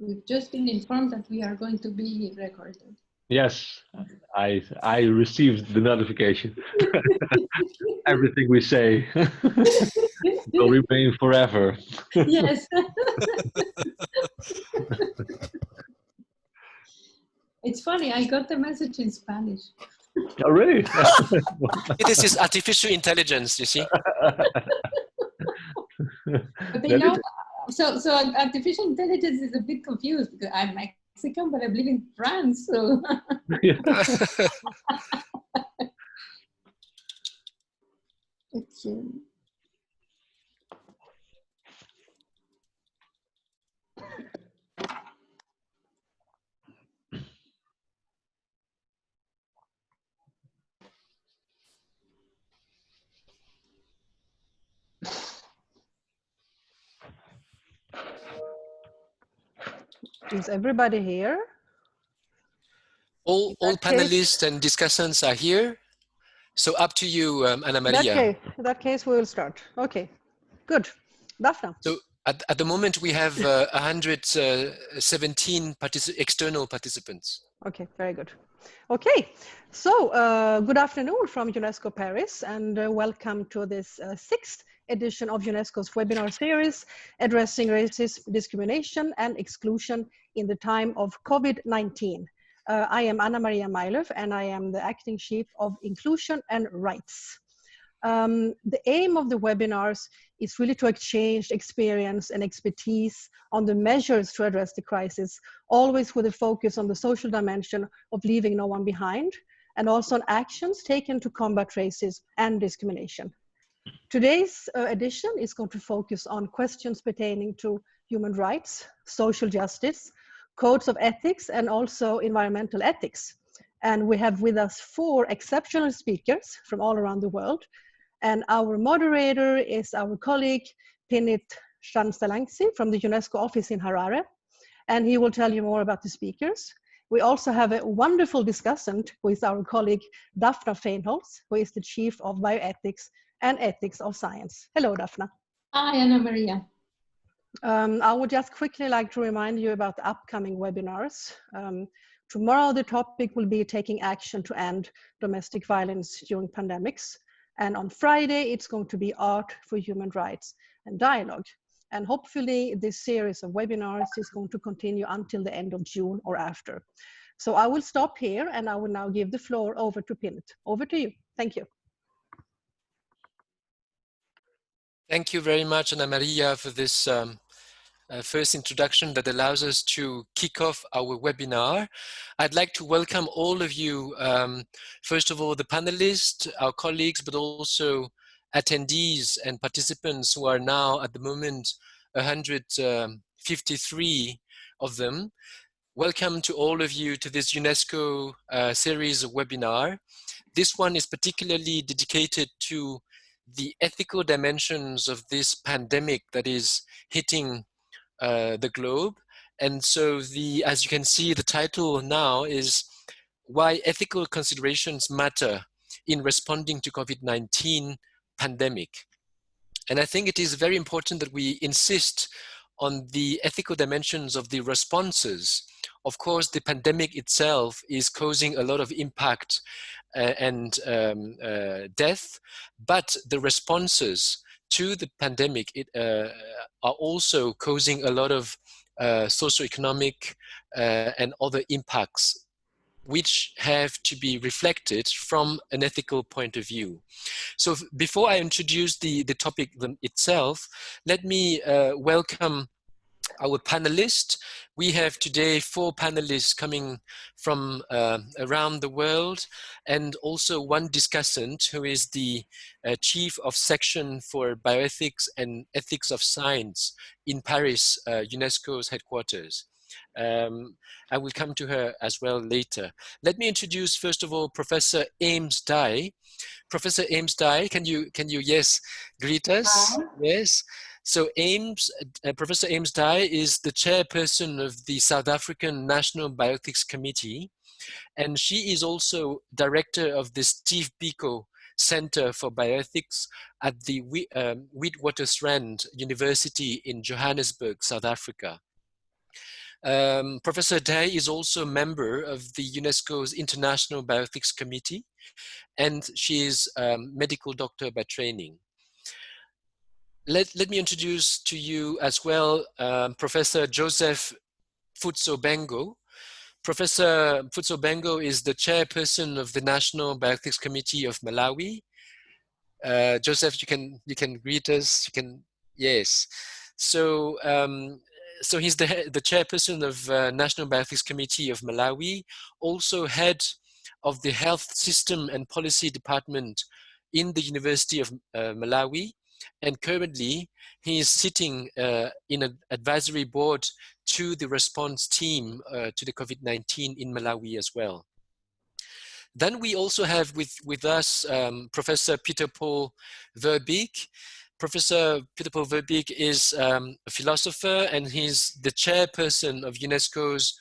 We've just been informed that we are going to be recorded. Yes, I received the notification. Everything we say will remain forever. Yes. It's funny, I got the message in Spanish. Oh, really? This is artificial intelligence, you see. But they know, so artificial intelligence is a bit confused because I'm Mexican, but I live in France, so. It's, Is everybody here? All panelists and discussants are here. So up to you, Ana Maria. In that case, we will start. Okay, good. Daphne. So at the moment, we have 117 external participants. Okay, very good. Okay, so good afternoon from UNESCO Paris, and welcome to this sixth edition of UNESCO's webinar series addressing racism, discrimination, and exclusion in the time of COVID-19. I am Anna Maria Mylöf, and I am the acting chief of Inclusion and Rights. The aim of the webinars is really to exchange experience and expertise on the measures to address the crisis, always with a focus on the social dimension of leaving no one behind, and also on actions taken to combat racism and discrimination. Today's edition is going to focus on questions pertaining to human rights, social justice, codes of ethics, and also environmental ethics. And we have with us 4 exceptional speakers from all around the world. And our moderator is our colleague, Pinit Shansalangsi from the UNESCO office in Harare. And he will tell you more about the speakers. We also have a wonderful discussant who is our colleague, Daphne Feinholz, who is the chief of Bioethics and Ethics of Science. Hello, Daphne. Hi, Anna Maria. I would just quickly like to remind you about the upcoming webinars. Tomorrow, the topic will be taking action to end domestic violence during pandemics. And on Friday, it's going to be art for human rights and dialogue. And hopefully this series of webinars is going to continue until the end of June or after. So I will stop here and I will now give the floor over to Pinit. Over to you. Thank you. Thank you very much, Ana Maria, for this first introduction that allows us to kick off our webinar. I'd like to welcome all of you, first of all, the panelists, our colleagues, but also attendees and participants who are now at the moment 153 of them. Welcome to all of you to this UNESCO series of webinar. This one is particularly dedicated to the ethical dimensions of this pandemic that is hitting the globe. And so as you can see, the title now is Why Ethical Considerations Matter in Responding to COVID-19 Pandemic. And I think it is very important that we insist on the ethical dimensions of the responses. Of course, the pandemic itself is causing a lot of impact and death, but the responses to the pandemic are also causing a lot of socioeconomic and other impacts, which have to be reflected from an ethical point of view. So before I introduce the topic itself, let me welcome our panelists. We have today 4 panelists coming from around the world, and also one discussant who is the chief of section for bioethics and ethics of science in Paris, UNESCO's headquarters. I will come to her as well later. Let me introduce first of all Professor Ames Dhai. Professor Ames Dhai, can you yes greet us? Hi. Yes. So Professor Ames Dhai is the chairperson of the South African National Bioethics Committee, and she is also director of the Steve Biko Center for Bioethics at the Witwatersrand University in Johannesburg, South Africa. Professor Dhai is also a member of the UNESCO's International Bioethics Committee, and she is a medical doctor by training. Let me introduce to you as well Professor Joseph Mfutso Bengo. Professor Mfutso Bengo is the chairperson of the National Bioethics Committee of Malawi. Joseph, you can greet us. You can, yes. So so he's the chairperson of National Bioethics Committee of Malawi, also head of the Health System and Policy Department in the University of Malawi, and currently he is sitting in an advisory board to the response team to the COVID-19 in Malawi as well. Then we also have with us Professor Peter Paul Verbeek. Professor Peter Paul Verbeek is a philosopher, and he's the chairperson of UNESCO's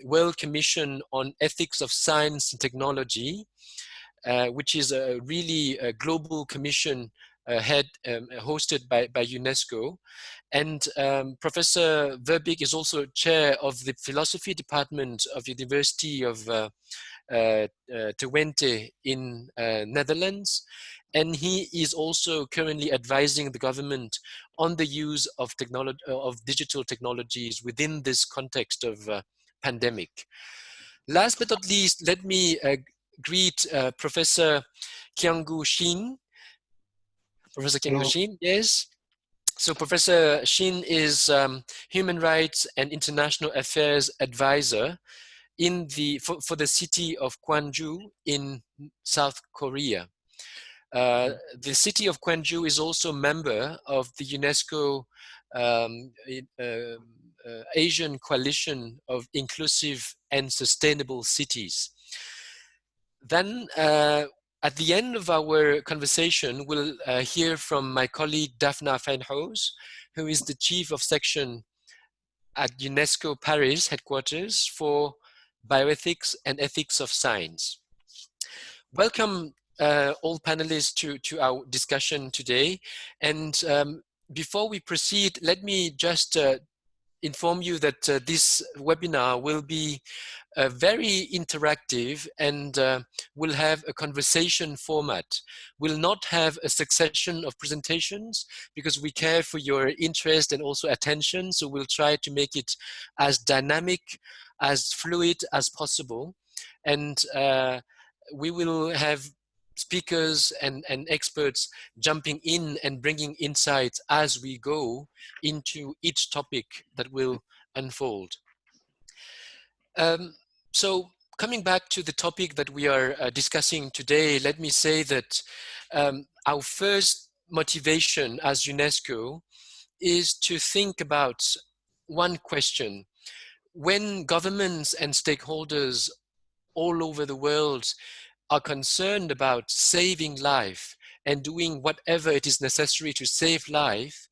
World Commission on Ethics of Science and Technology, which is a really global commission hosted by UNESCO. And Professor Verbeek is also chair of the philosophy department of the University of Twente in Netherlands, and he is also currently advising the government on the use of digital technologies within this context of pandemic. Last but not least, let me greet Professor Gyonggu Shin. Professor Gyonggu Shin, yes. So Professor Shin is Human Rights and International Affairs Advisor for the city of Gwangju in South Korea. The city of Gwangju is also a member of the UNESCO Asian Coalition of Inclusive and Sustainable Cities. Then at the end of our conversation, we'll hear from my colleague Daphna Feinhaus, who is the Chief of Section at UNESCO Paris headquarters for Bioethics and Ethics of Science. Welcome all panelists to our discussion today. And before we proceed, let me just inform you that this webinar will be very interactive and will have a conversation format. We'll not have a succession of presentations because we care for your interest and also attention. So we'll try to make it as dynamic, as fluid as possible. And we will have speakers and experts jumping in and bringing insights as we go into each topic that will unfold. So coming back to the topic that we are discussing today, let me say that our first motivation as UNESCO is to think about one question. When governments and stakeholders all over the world are concerned about saving life and doing whatever it is necessary to save life,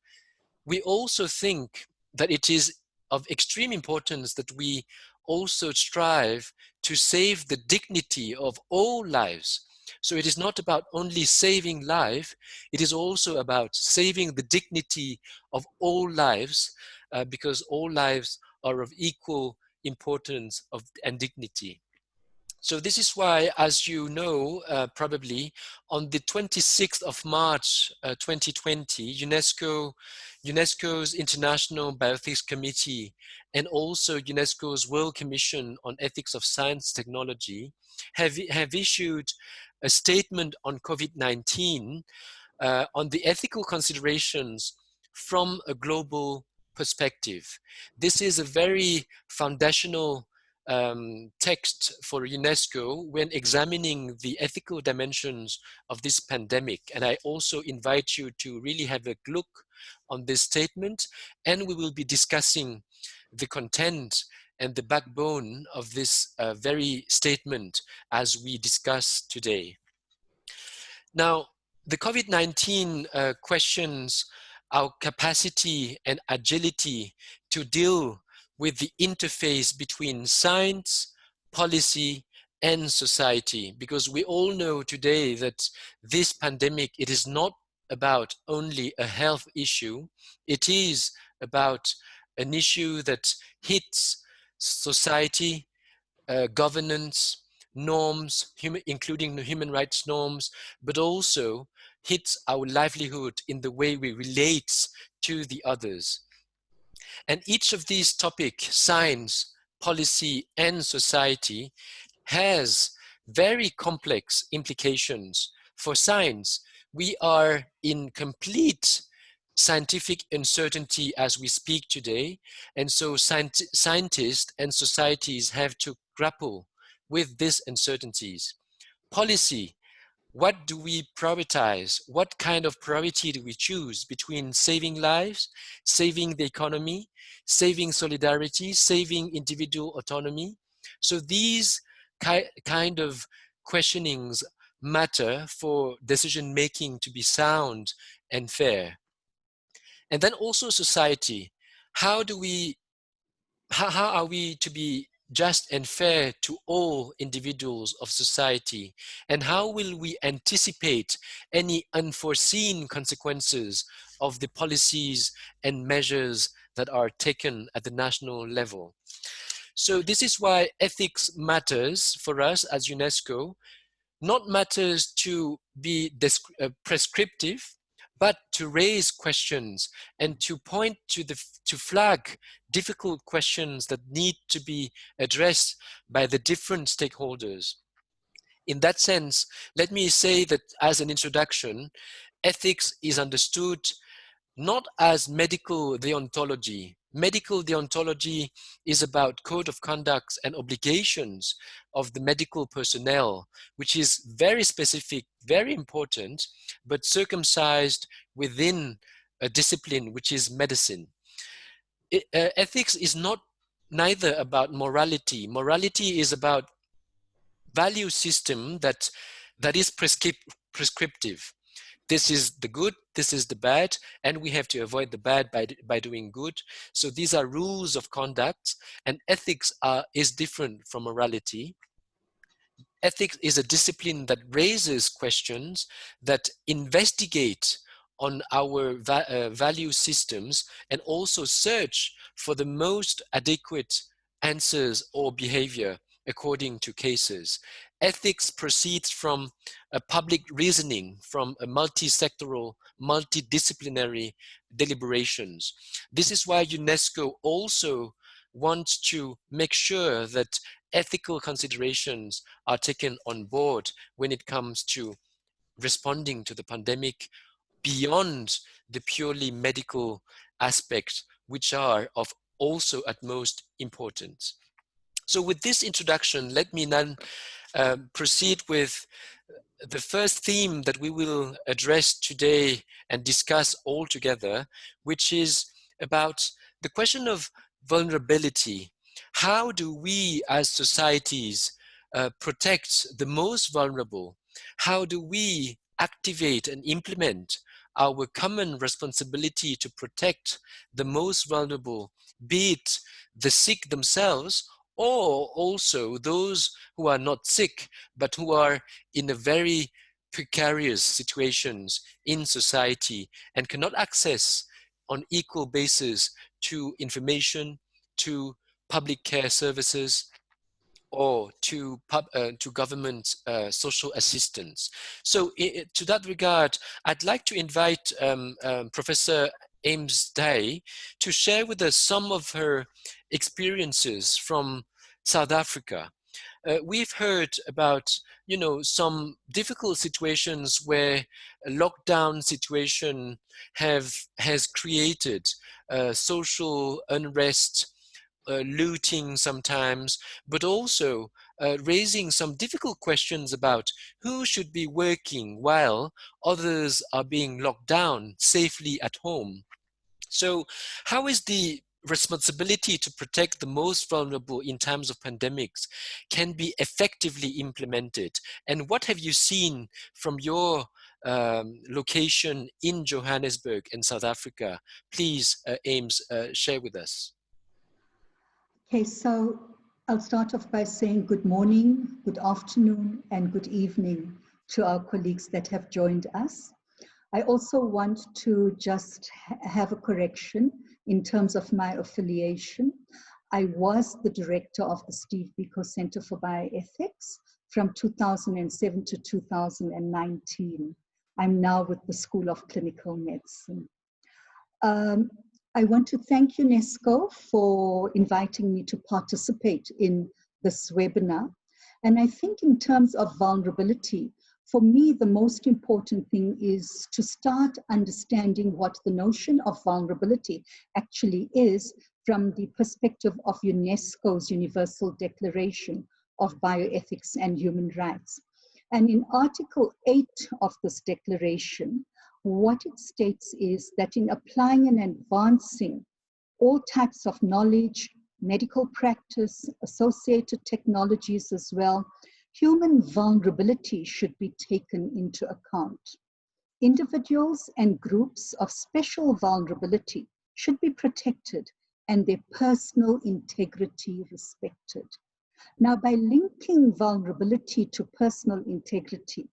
we also think that it is of extreme importance that we also strive to save the dignity of all lives. So it is not about only saving life, it is also about saving the dignity of all lives, because all lives are of equal importance and dignity. So this is why, as you know, probably on the 26th of March 2020, UNESCO's International Bioethics Committee and also UNESCO's World Commission on Ethics of Science Technology have issued a statement on COVID-19 on the ethical considerations from a global perspective. This is a very foundational text for UNESCO when examining the ethical dimensions of this pandemic. And I also invite you to really have a look on this statement, and we will be discussing the content and the backbone of this very statement as we discuss today. Now, the COVID-19 questions our capacity and agility to deal with the interface between science, policy, and society, because we all know today that this pandemic, it is not about only a health issue, it is about an issue that hits society, governance, norms, including the human rights norms, but also hits our livelihood in the way we relate to the others. And each of these topics, science, policy, and society, has very complex implications. For science, we are in complete scientific uncertainty as we speak today, and so scientists and societies have to grapple with these uncertainties. Policy, what do we prioritize? What kind of priority do we choose between saving lives, saving the economy, saving solidarity, saving individual autonomy? So these kind of questionings matter for decision making to be sound and fair. And then also society. How are we to be just and fair to all individuals of society? And how will we anticipate any unforeseen consequences of the policies and measures that are taken at the national level? So this is why ethics matters for us as UNESCO. Not matters to be prescriptive, but to raise questions and to point to flag difficult questions that need to be addressed by the different stakeholders. In that sense, let me say that as an introduction, ethics is understood not as medical deontology. Medical deontology is about code of conduct and obligations of the medical personnel, which is very specific, very important, but circumcised within a discipline, which is medicine. Ethics is neither about morality. Morality is about value system that is prescriptive. This is the good, this is the bad, and we have to avoid the bad by doing good. So these are rules of conduct, and ethics is different from morality. Ethics is a discipline that raises questions, that investigate on our value systems, and also search for the most adequate answers or behavior according to cases. Ethics proceeds from a public reasoning, from a multi-sectoral, multidisciplinary deliberations. This is why UNESCO also wants to make sure that ethical considerations are taken on board when it comes to responding to the pandemic beyond the purely medical aspects, which are of also utmost importance. So with this introduction, let me then proceed with the first theme that we will address today and discuss all together, which is about the question of vulnerability. How do we as societies protect the most vulnerable? How do we activate and implement our common responsibility to protect the most vulnerable, be it the sick themselves, or also those who are not sick, but who are in a very precarious situations in society and cannot access on equal basis to information, to public care services, or to government social assistance. So to that regard, I'd like to invite Professor Ames Dhai to share with us some of her experiences from South Africa. We've heard about, some difficult situations where a lockdown situation has created social unrest, looting sometimes, but also raising some difficult questions about who should be working while others are being locked down safely at home. So how is the responsibility to protect the most vulnerable in times of pandemics can be effectively implemented? And what have you seen from your location in Johannesburg in South Africa? Please, Ames, share with us. Okay, so I'll start off by saying good morning, good afternoon, and good evening to our colleagues that have joined us. I also want to just have a correction. in terms of my affiliation. I was the director of the Steve Biko Center for Bioethics from 2007 to 2019. I'm now with the School of Clinical Medicine. I want to thank UNESCO for inviting me to participate in this webinar. And I think in terms of vulnerability, for me, the most important thing is to start understanding what the notion of vulnerability actually is from the perspective of UNESCO's Universal Declaration of Bioethics and Human Rights. And in Article 8 of this declaration, what it states is that in applying and advancing all types of knowledge, medical practice, associated technologies as well, human vulnerability should be taken into account. Individuals and groups of special vulnerability should be protected and their personal integrity respected. Now, by linking vulnerability to personal integrity,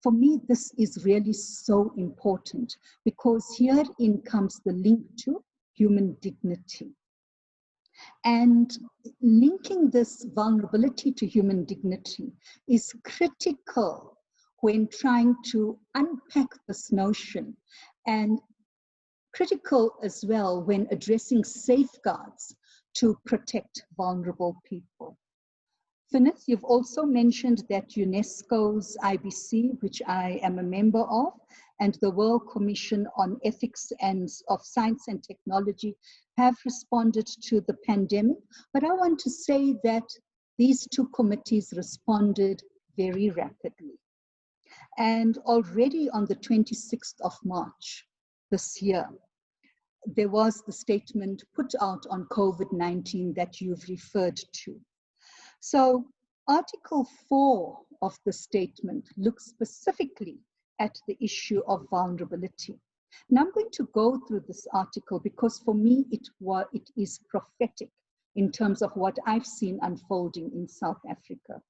for me, this is really so important because herein comes the link to human dignity. And linking this vulnerability to human dignity is critical when trying to unpack this notion, and critical as well when addressing safeguards to protect vulnerable people. Finith, you've also mentioned that UNESCO's IBC, which I am a member of, and the World Commission on Ethics and of Science and Technology have responded to the pandemic. But I want to say that these two committees responded very rapidly. And already on the 26th of March this year, there was the statement put out on COVID-19 that you've referred to. So Article 4 of the statement looks specifically at the issue of vulnerability. Now I'm going to go through this article because for me it is prophetic in terms of what I've seen unfolding in South Africa.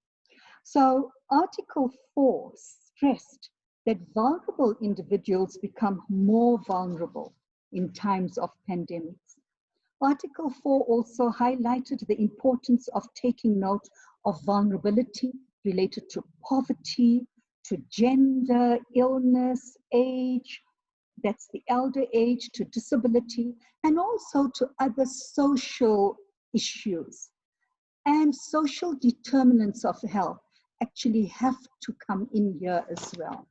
So Article 4 stressed that vulnerable individuals become more vulnerable in times of pandemics. Article 4 also highlighted the importance of taking note of vulnerability related to poverty, to gender, illness, age, that's the elder age, to disability, and also to other social issues. And social determinants of health actually have to come in here as well.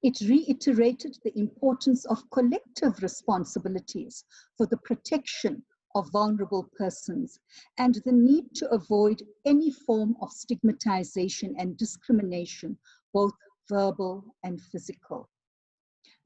It reiterated the importance of collective responsibilities for the protection of vulnerable persons and the need to avoid any form of stigmatization and discrimination, both verbal and physical.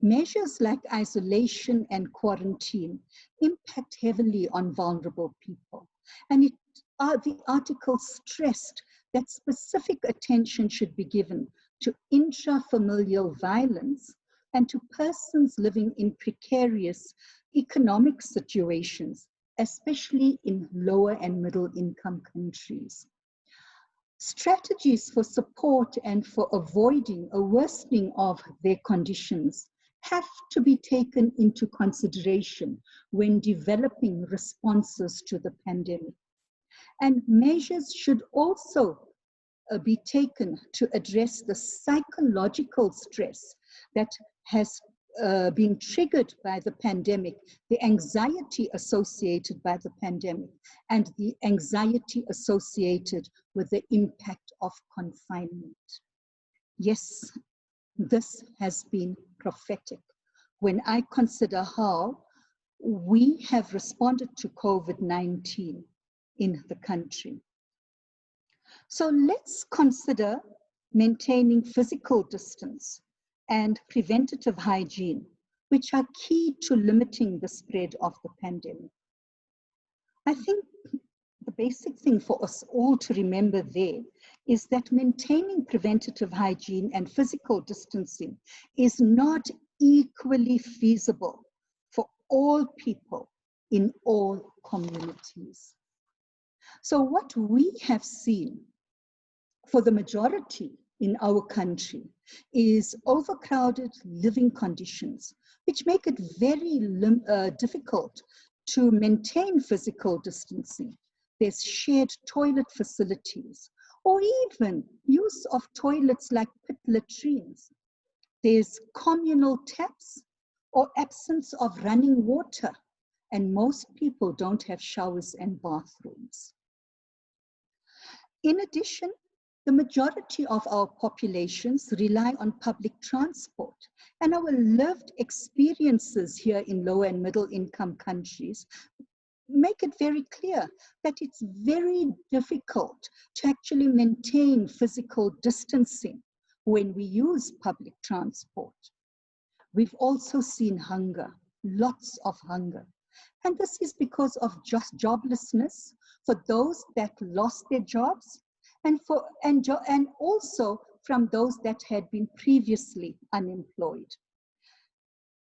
Measures like isolation and quarantine impact heavily on vulnerable people. And the article stressed that specific attention should be given to intrafamilial violence and to persons living in precarious economic situations, especially in lower and middle income countries. Strategies for support and for avoiding a worsening of their conditions have to be taken into consideration when developing responses to the pandemic. And measures should also be taken to address the psychological stress that has been triggered by the pandemic, the anxiety associated by the pandemic, and the anxiety associated with the impact of confinement. Yes, this has been prophetic when I consider how we have responded to COVID-19 in the country. So let's consider maintaining physical distance and preventative hygiene, which are key to limiting the spread of the pandemic. I think the basic thing for us all to remember there is that maintaining preventative hygiene and physical distancing is not equally feasible for all people in all communities. So what we have seen for the majority in our country is overcrowded living conditions, which make it very difficult to maintain physical distancing. There's shared toilet facilities, or even use of toilets like pit latrines. There's communal taps or absence of running water, and most people don't have showers and bathrooms. In addition, the majority of our populations rely on public transport, and our lived experiences here in lower and middle income countries make it very clear that it's very difficult to actually maintain physical distancing when we use public transport. We've also seen hunger, lots of hunger. And this is because of just joblessness for those that lost their jobs, and also from those that had been previously unemployed.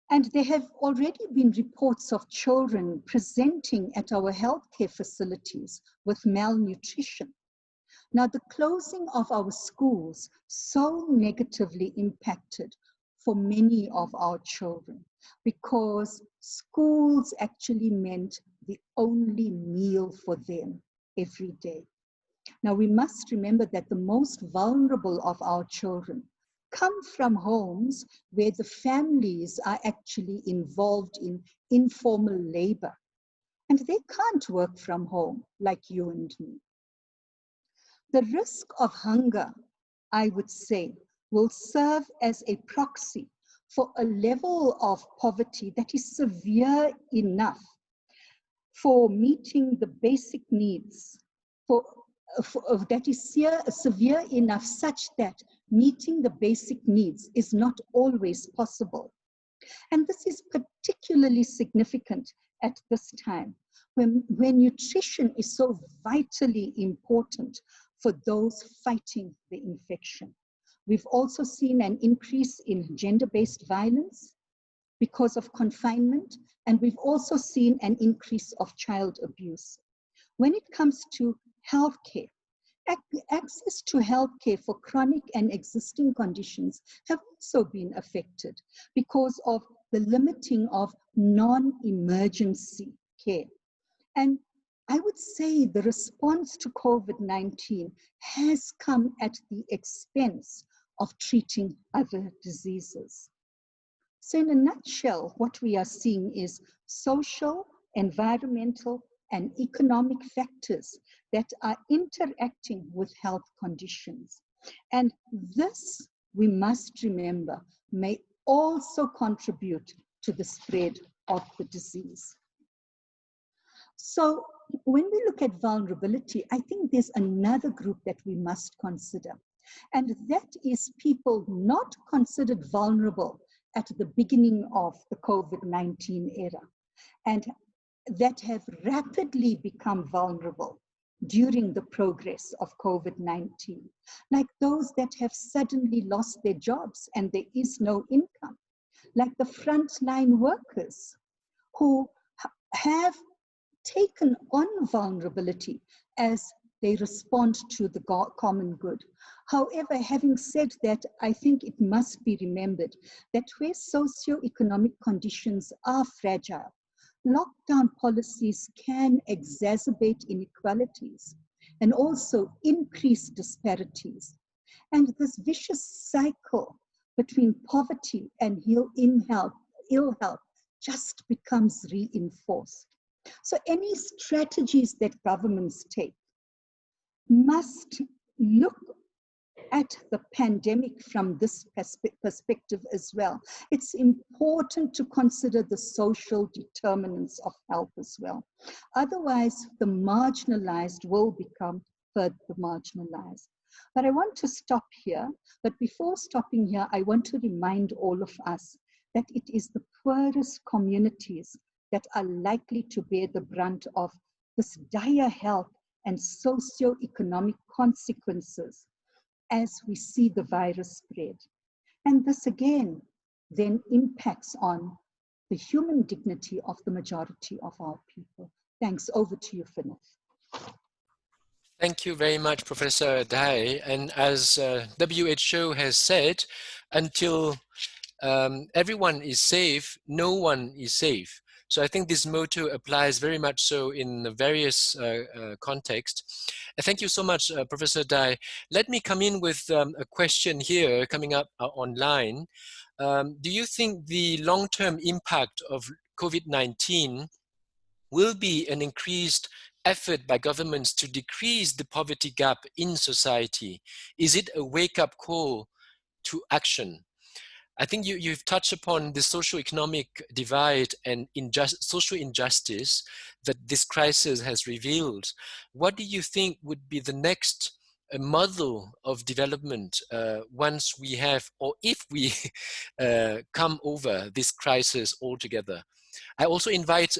And there have already been reports of children presenting at our healthcare facilities with malnutrition. Now, the closing of our schools so negatively impacted for many of our children, because schools actually meant the only meal for them every day. Now, we must remember that the most vulnerable of our children come from homes where the families are actually involved in informal labor, and they can't work from home like you and me. The risk of hunger, I would say, will serve as a proxy for a level of poverty that is severe enough for meeting the basic needs, that is severe enough such that meeting the basic needs is not always possible. And this is particularly significant at this time when nutrition is so vitally important for those fighting the infection. We've also seen an increase in gender-based violence because of confinement, and we've also seen an increase of child abuse. When it comes to healthcare, access to healthcare for chronic and existing conditions have also been affected because of the limiting of non-emergency care. And I would say the response to COVID-19 has come at the expense of treating other diseases. So in a nutshell, what we are seeing is social, environmental, and economic factors that are interacting with health conditions. And this, we must remember, may also contribute to the spread of the disease. So when we look at vulnerability, I think there's another group that we must consider, and that is people not considered vulnerable at the beginning of the COVID-19 era, and that have rapidly become vulnerable during the progress of COVID-19, like those that have suddenly lost their jobs and there is no income, like the frontline workers who have taken on vulnerability as they respond to the common good. However, having said that, I think it must be remembered that where socioeconomic conditions are fragile, lockdown policies can exacerbate inequalities and also increase disparities. And this vicious cycle between poverty and ill health just becomes reinforced. So any strategies that governments take must look at the pandemic from this perspective as well. It's important to consider the social determinants of health as well. Otherwise, the marginalized will become further marginalized. But I want to stop here. But before stopping here, I want to remind all of us that it is the poorest communities that are likely to bear the brunt of this dire health and socio-economic consequences as we see the virus spread. And this again then impacts on the human dignity of the majority of our people. Thanks. Over to you, Fineth. Thank you very much, Professor Dhai. And as WHO has said, until everyone is safe, no one is safe. So I think this motto applies very much so in the various contexts. Thank you so much, Professor Dhai. Let me come in with a question here coming up online. Do you think the long-term impact of COVID-19 will be an increased effort by governments to decrease the poverty gap in society? Is it a wake-up call to action? I think you've touched upon the socio-economic divide and social injustice that this crisis has revealed. What do you think would be the next model of development once we have, or if we come over this crisis altogether? I also invite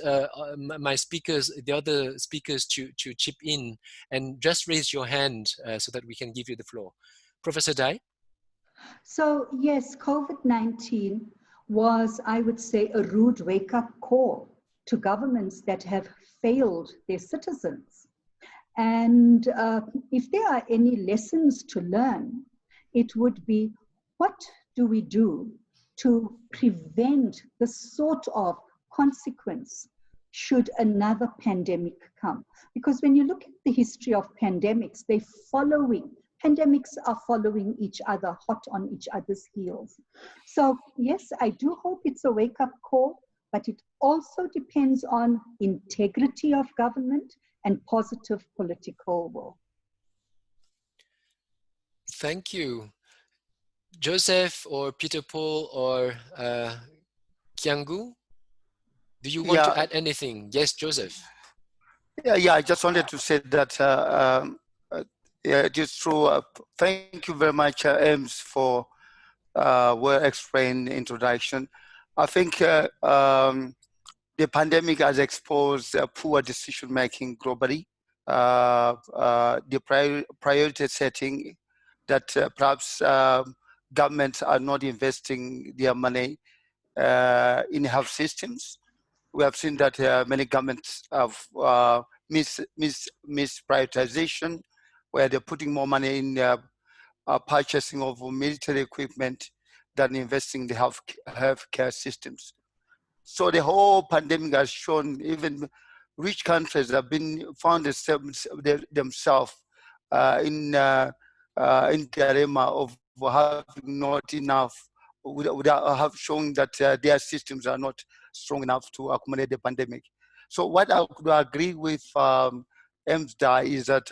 my speakers, the other speakers, to chip in and just raise your hand so that we can give you the floor. Professor Dhai? So yes, COVID-19 was, I would say, a rude wake-up call to governments that have failed their citizens. And if there are any lessons to learn, it would be, what do we do to prevent the sort of consequence should another pandemic come? Because when you look at the history of pandemics, pandemics are following each other, hot on each other's heels. So yes, I do hope it's a wake-up call, but it also depends on integrity of government and positive political will. Thank you. Joseph or Peter Paul or Gyonggu, do you want to add anything? Yes, Joseph. Yeah, I just wanted to say that it is true. Thank you very much, Ames, for well-explained introduction. I think the pandemic has exposed poor decision-making globally, the priority setting that perhaps governments are not investing their money in health systems. We have seen that many governments have misprioritization, where they're putting more money in purchasing of military equipment than investing in the healthcare systems. So the whole pandemic has shown even rich countries have been found themselves in dilemma of having not enough, without showing that their systems are not strong enough to accommodate the pandemic. So what I could agree with Ames Dhai is that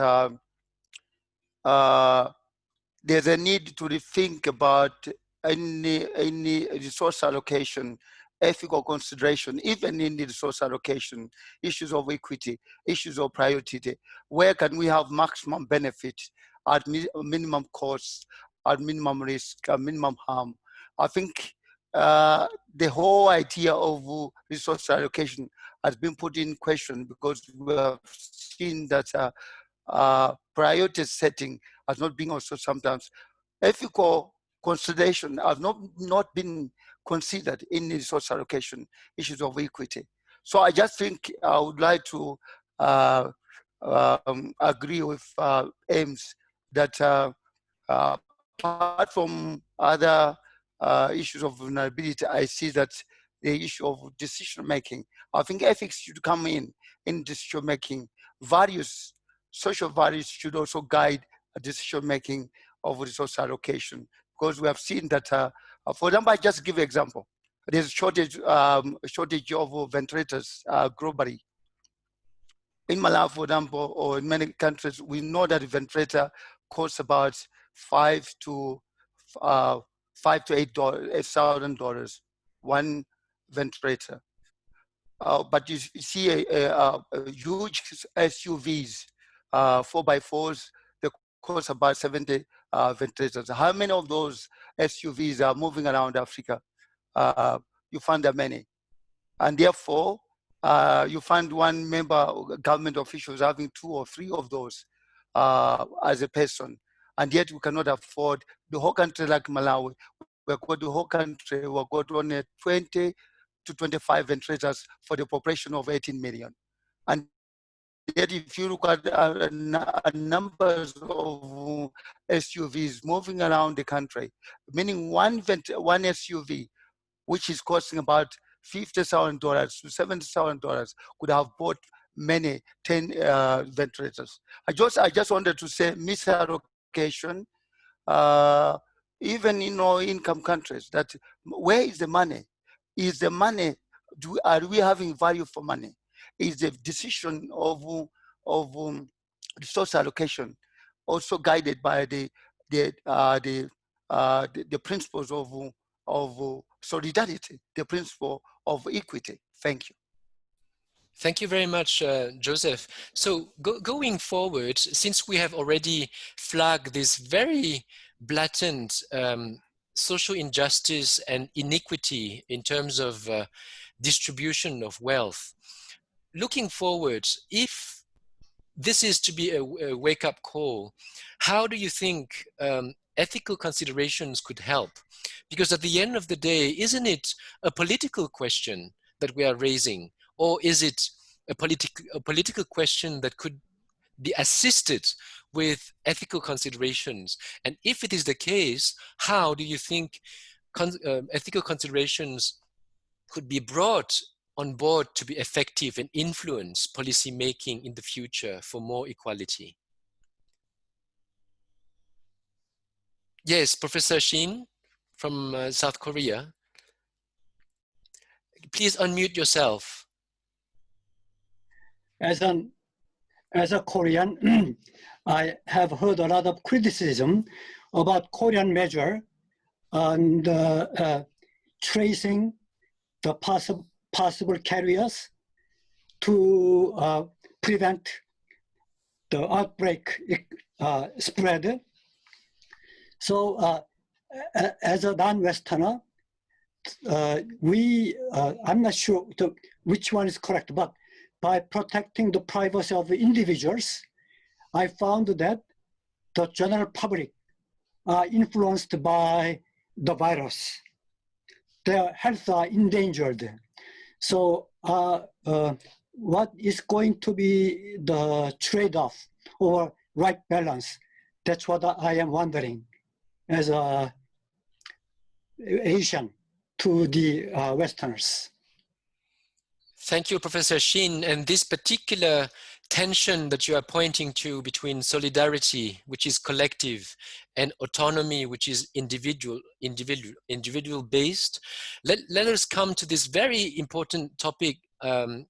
there's a need to rethink about any resource allocation, ethical consideration, even in the resource allocation, issues of equity, issues of priority. Where can we have maximum benefit at minimum cost, at minimum risk, at minimum harm? I think the whole idea of resource allocation has been put in question because we have seen that priority setting has not been also sometimes ethical consideration have not been considered in the resource allocation, issues of equity. So I just think I would like to agree with Ames that apart from other issues of vulnerability, I see that the issue of decision making, I think ethics should come in decision making. Values, social values should also guide decision making of resource allocation, because we have seen that, for example, I just give an example. There's a shortage of ventilators globally. In Malawi, for example, or in many countries, we know that a ventilator costs about $5,000 to $8,000, one ventilator. But you see a huge SUVs, 4x4s, they cost about 70 ventilators. How many of those SUVs are moving around Africa? You find that many. And therefore, you find one member government officials having 2 or 3 of those as a person. And yet we cannot afford the whole country like Malawi. We've got the whole country, we've got only 20 to 25 ventilators for the population of 18 million. And yet if you look at numbers of SUVs moving around the country, meaning one SUV which is costing about $50,000 to $70,000, could have bought many 10 ventilators. I just wanted to say misallocation, even in low-income countries, that where is the money? Is the money, are we having value for money? Is the decision of resource allocation also guided by the principles of solidarity, the principle of equity? Thank you. Thank you very much, Joseph. So going forward, since we have already flagged this very blatant social injustice and inequity in terms of distribution of wealth, looking forward, if this is to be a wake-up call, how do you think ethical considerations could help? Because at the end of the day, isn't it a political question that we are raising? Or is it a political question that could be assisted with ethical considerations? And if it is the case, how do you think ethical considerations could be brought on board to be effective and influence policy making in the future for more equality? Yes, Professor Shin from South Korea. Please unmute yourself. As a Korean, I have heard a lot of criticism about Korean measure and tracing the possible carriers to prevent the outbreak spread. So as a non-Westerner, I'm not sure which one is correct, but by protecting the privacy of the individuals, I found that the general public are influenced by the virus. Their health are endangered. So what is going to be the trade-off or right balance? That's what I am wondering as an Asian to the Westerners. Thank you, Professor Shin. And this particular tension that you are pointing to between solidarity, which is collective, and autonomy, which is individual based, let us come to this very important topic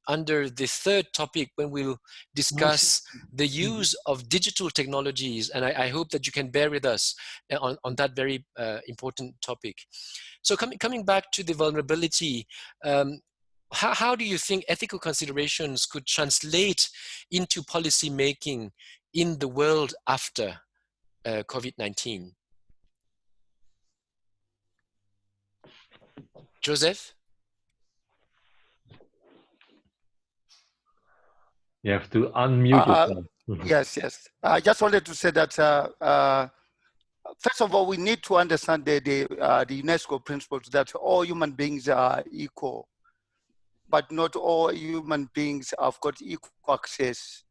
under the third topic, when we'll discuss the use of digital technologies. And I hope that you can bear with us on that very important topic. So coming back to the vulnerability, how do you think ethical considerations could translate into policy making in the world after COVID-19? Joseph? You have to unmute yourself. Yes. I just wanted to say that first of all, we need to understand the UNESCO principles that all human beings are equal, but not all human beings have got equal access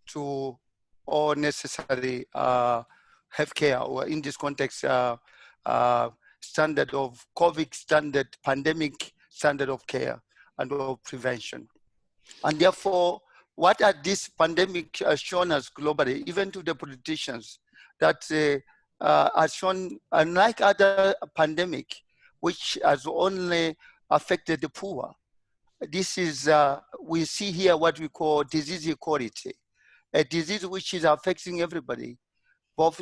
to all necessary healthcare, or in this context, standard of COVID standard, pandemic standard of care and of prevention. And therefore, what are this pandemic has shown us globally, even to the politicians, that has shown, unlike other pandemic, which has only affected the poor, this is, we see here what we call disease equality, a disease which is affecting everybody, both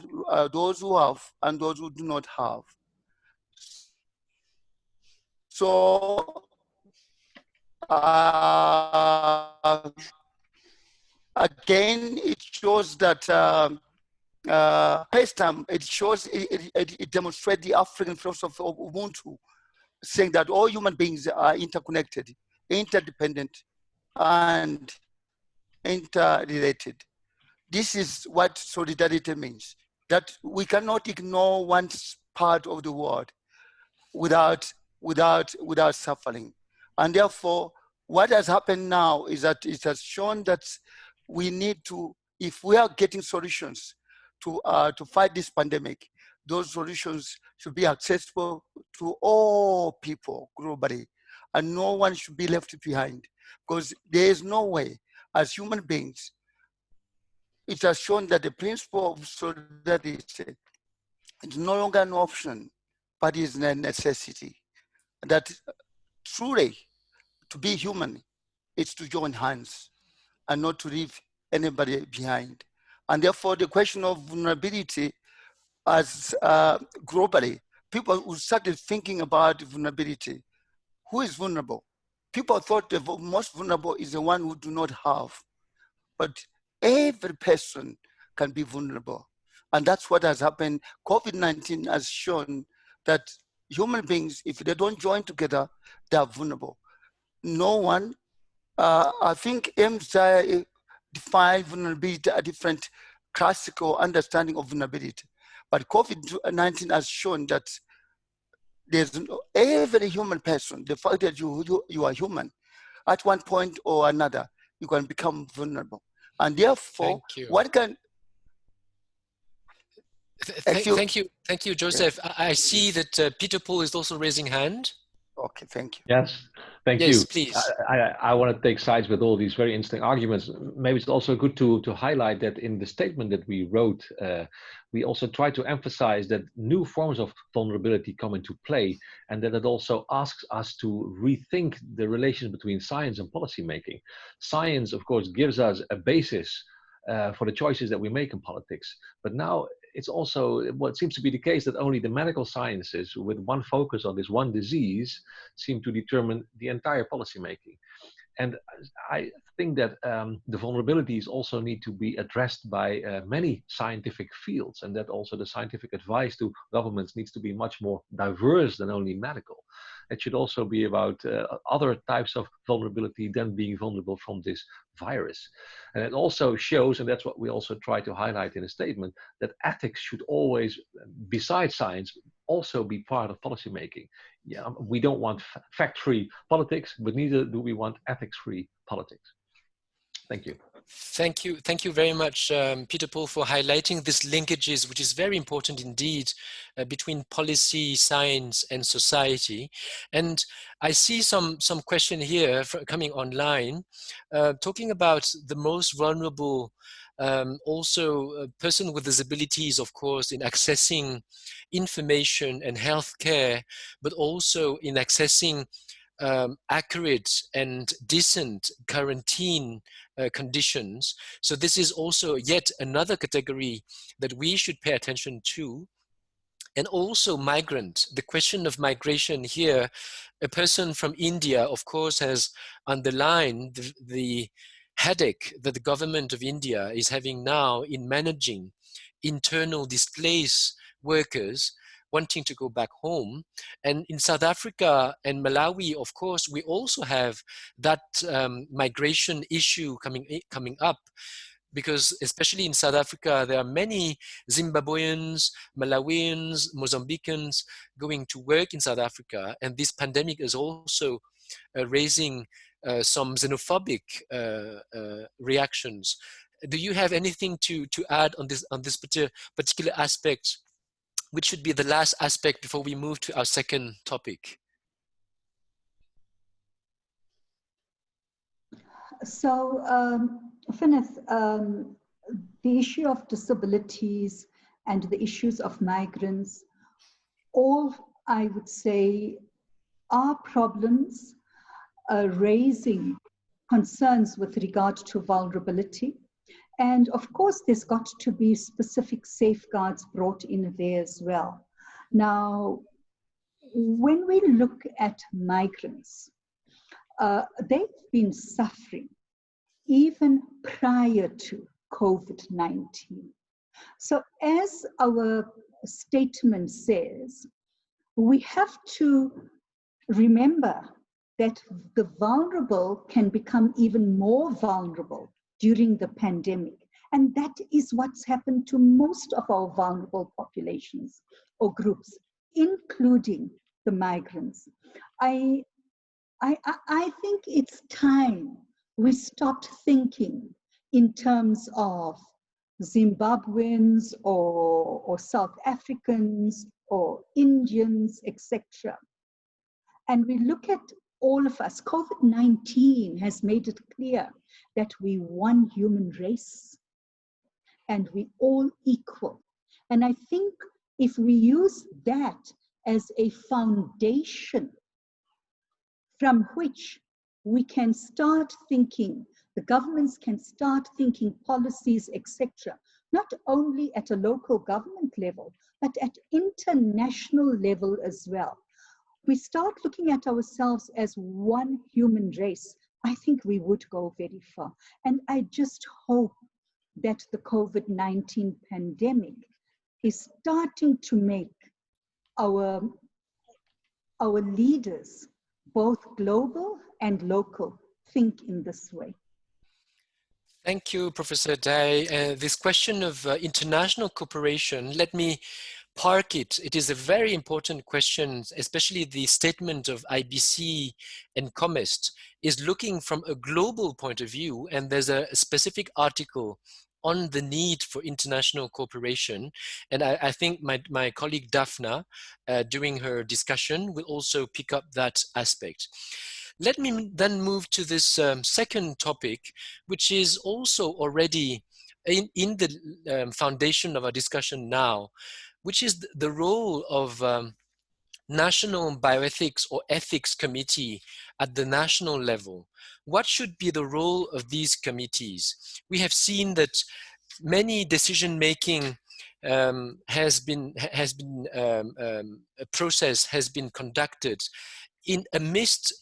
those who have and those who do not have. So, again, it shows that first time it demonstrates the African philosophy of Ubuntu, saying that all human beings are interconnected, interdependent, and interrelated. This is what solidarity means, that we cannot ignore one part of the world without suffering. And therefore, what has happened now is that it has shown that we need to, if we are getting solutions to fight this pandemic, those solutions should be accessible to all people globally, and no one should be left behind, because there is no way, as human beings, it has shown that the principle of solidarity is no longer an option, but is a necessity. That truly, to be human, is to join hands and not to leave anybody behind. And therefore, the question of vulnerability, as globally, people who started thinking about vulnerability. Who is vulnerable? People thought the most vulnerable is the one who do not have, but every person can be vulnerable. And that's what has happened. COVID-19 has shown that human beings, if they don't join together, they are vulnerable. No one, I think Ames defined vulnerability a different classical understanding of vulnerability. But COVID-19 has shown that there's every human person, the fact that you are human, at one point or another, you can become vulnerable. And therefore, what can... Thank you, Joseph. Yes. I see that Peter Paul is also raising hand. Okay, thank you. Yes, thank you. Please. I want to take sides with all these very interesting arguments. Maybe it's also good to highlight that in the statement that we wrote, we also try to emphasize that new forms of vulnerability come into play, and that it also asks us to rethink the relation between science and policymaking. Science, of course, gives us a basis for the choices that we make in politics, but now it's also what seems to be the case that only the medical sciences, with one focus on this one disease, seem to determine the entire policymaking. And I think that the vulnerabilities also need to be addressed by many scientific fields, and that also the scientific advice to governments needs to be much more diverse than only medical. It should also be about other types of vulnerability than being vulnerable from this virus. And it also shows, and that's what we also try to highlight in a statement, that ethics should always, besides science, also be part of policymaking. Yeah, we don't want fact-free politics, but neither do we want ethics-free politics. Thank you. Thank you very much, Peter Paul, for highlighting these linkages, which is very important indeed, between policy, science, and society. And I see some question here coming online, talking about the most vulnerable, also a person with disabilities, of course, in accessing information and healthcare, but also in accessing accurate and decent quarantine conditions. So this is also yet another category that we should pay attention to. And also migrant, the question of migration here, a person from India, of course, has underlined the headache that the government of India is having now in managing internal displaced workers wanting to go back home. And in South Africa and Malawi, of course, we also have that migration issue coming up, because especially in South Africa, there are many Zimbabweans, Malawians, Mozambicans going to work in South Africa. And this pandemic is also raising some xenophobic reactions. Do you have anything to add on this particular aspect, which should be the last aspect before we move to our second topic? So, Finneth, the issue of disabilities and the issues of migrants, all, I would say, are problems raising concerns with regard to vulnerability. And of course, there's got to be specific safeguards brought in there as well. Now, when we look at migrants, they've been suffering even prior to COVID-19. So as our statement says, we have to remember that the vulnerable can become even more vulnerable during the pandemic. And that is what's happened to most of our vulnerable populations or groups, including the migrants. I think it's time we stopped thinking in terms of Zimbabweans or South Africans or Indians, etc. And we look at all of us. COVID-19 has made it clear that we one human race and we all equal. And I think if we use that as a foundation from which we can start thinking, the governments can start thinking policies, etc., not only at a local government level, but at international level as well. We start looking at ourselves as one human race, I think we would go very far. And I just hope that the COVID-19 pandemic is starting to make our leaders, both global and local, think in this way. Thank you, Professor Dhai. This question of international cooperation, let me park it. It is a very important question, especially the statement of IBC and Comest is looking from a global point of view, and there's a specific article on the need for international cooperation. And I think my colleague Daphna, during her discussion, will also pick up that aspect. Let me then move to this second topic, which is also already in the foundation of our discussion now, which is the role of national bioethics or ethics committee at the national level. What should be the role of these committees? We have seen that many decision-making a process has been conducted in amidst,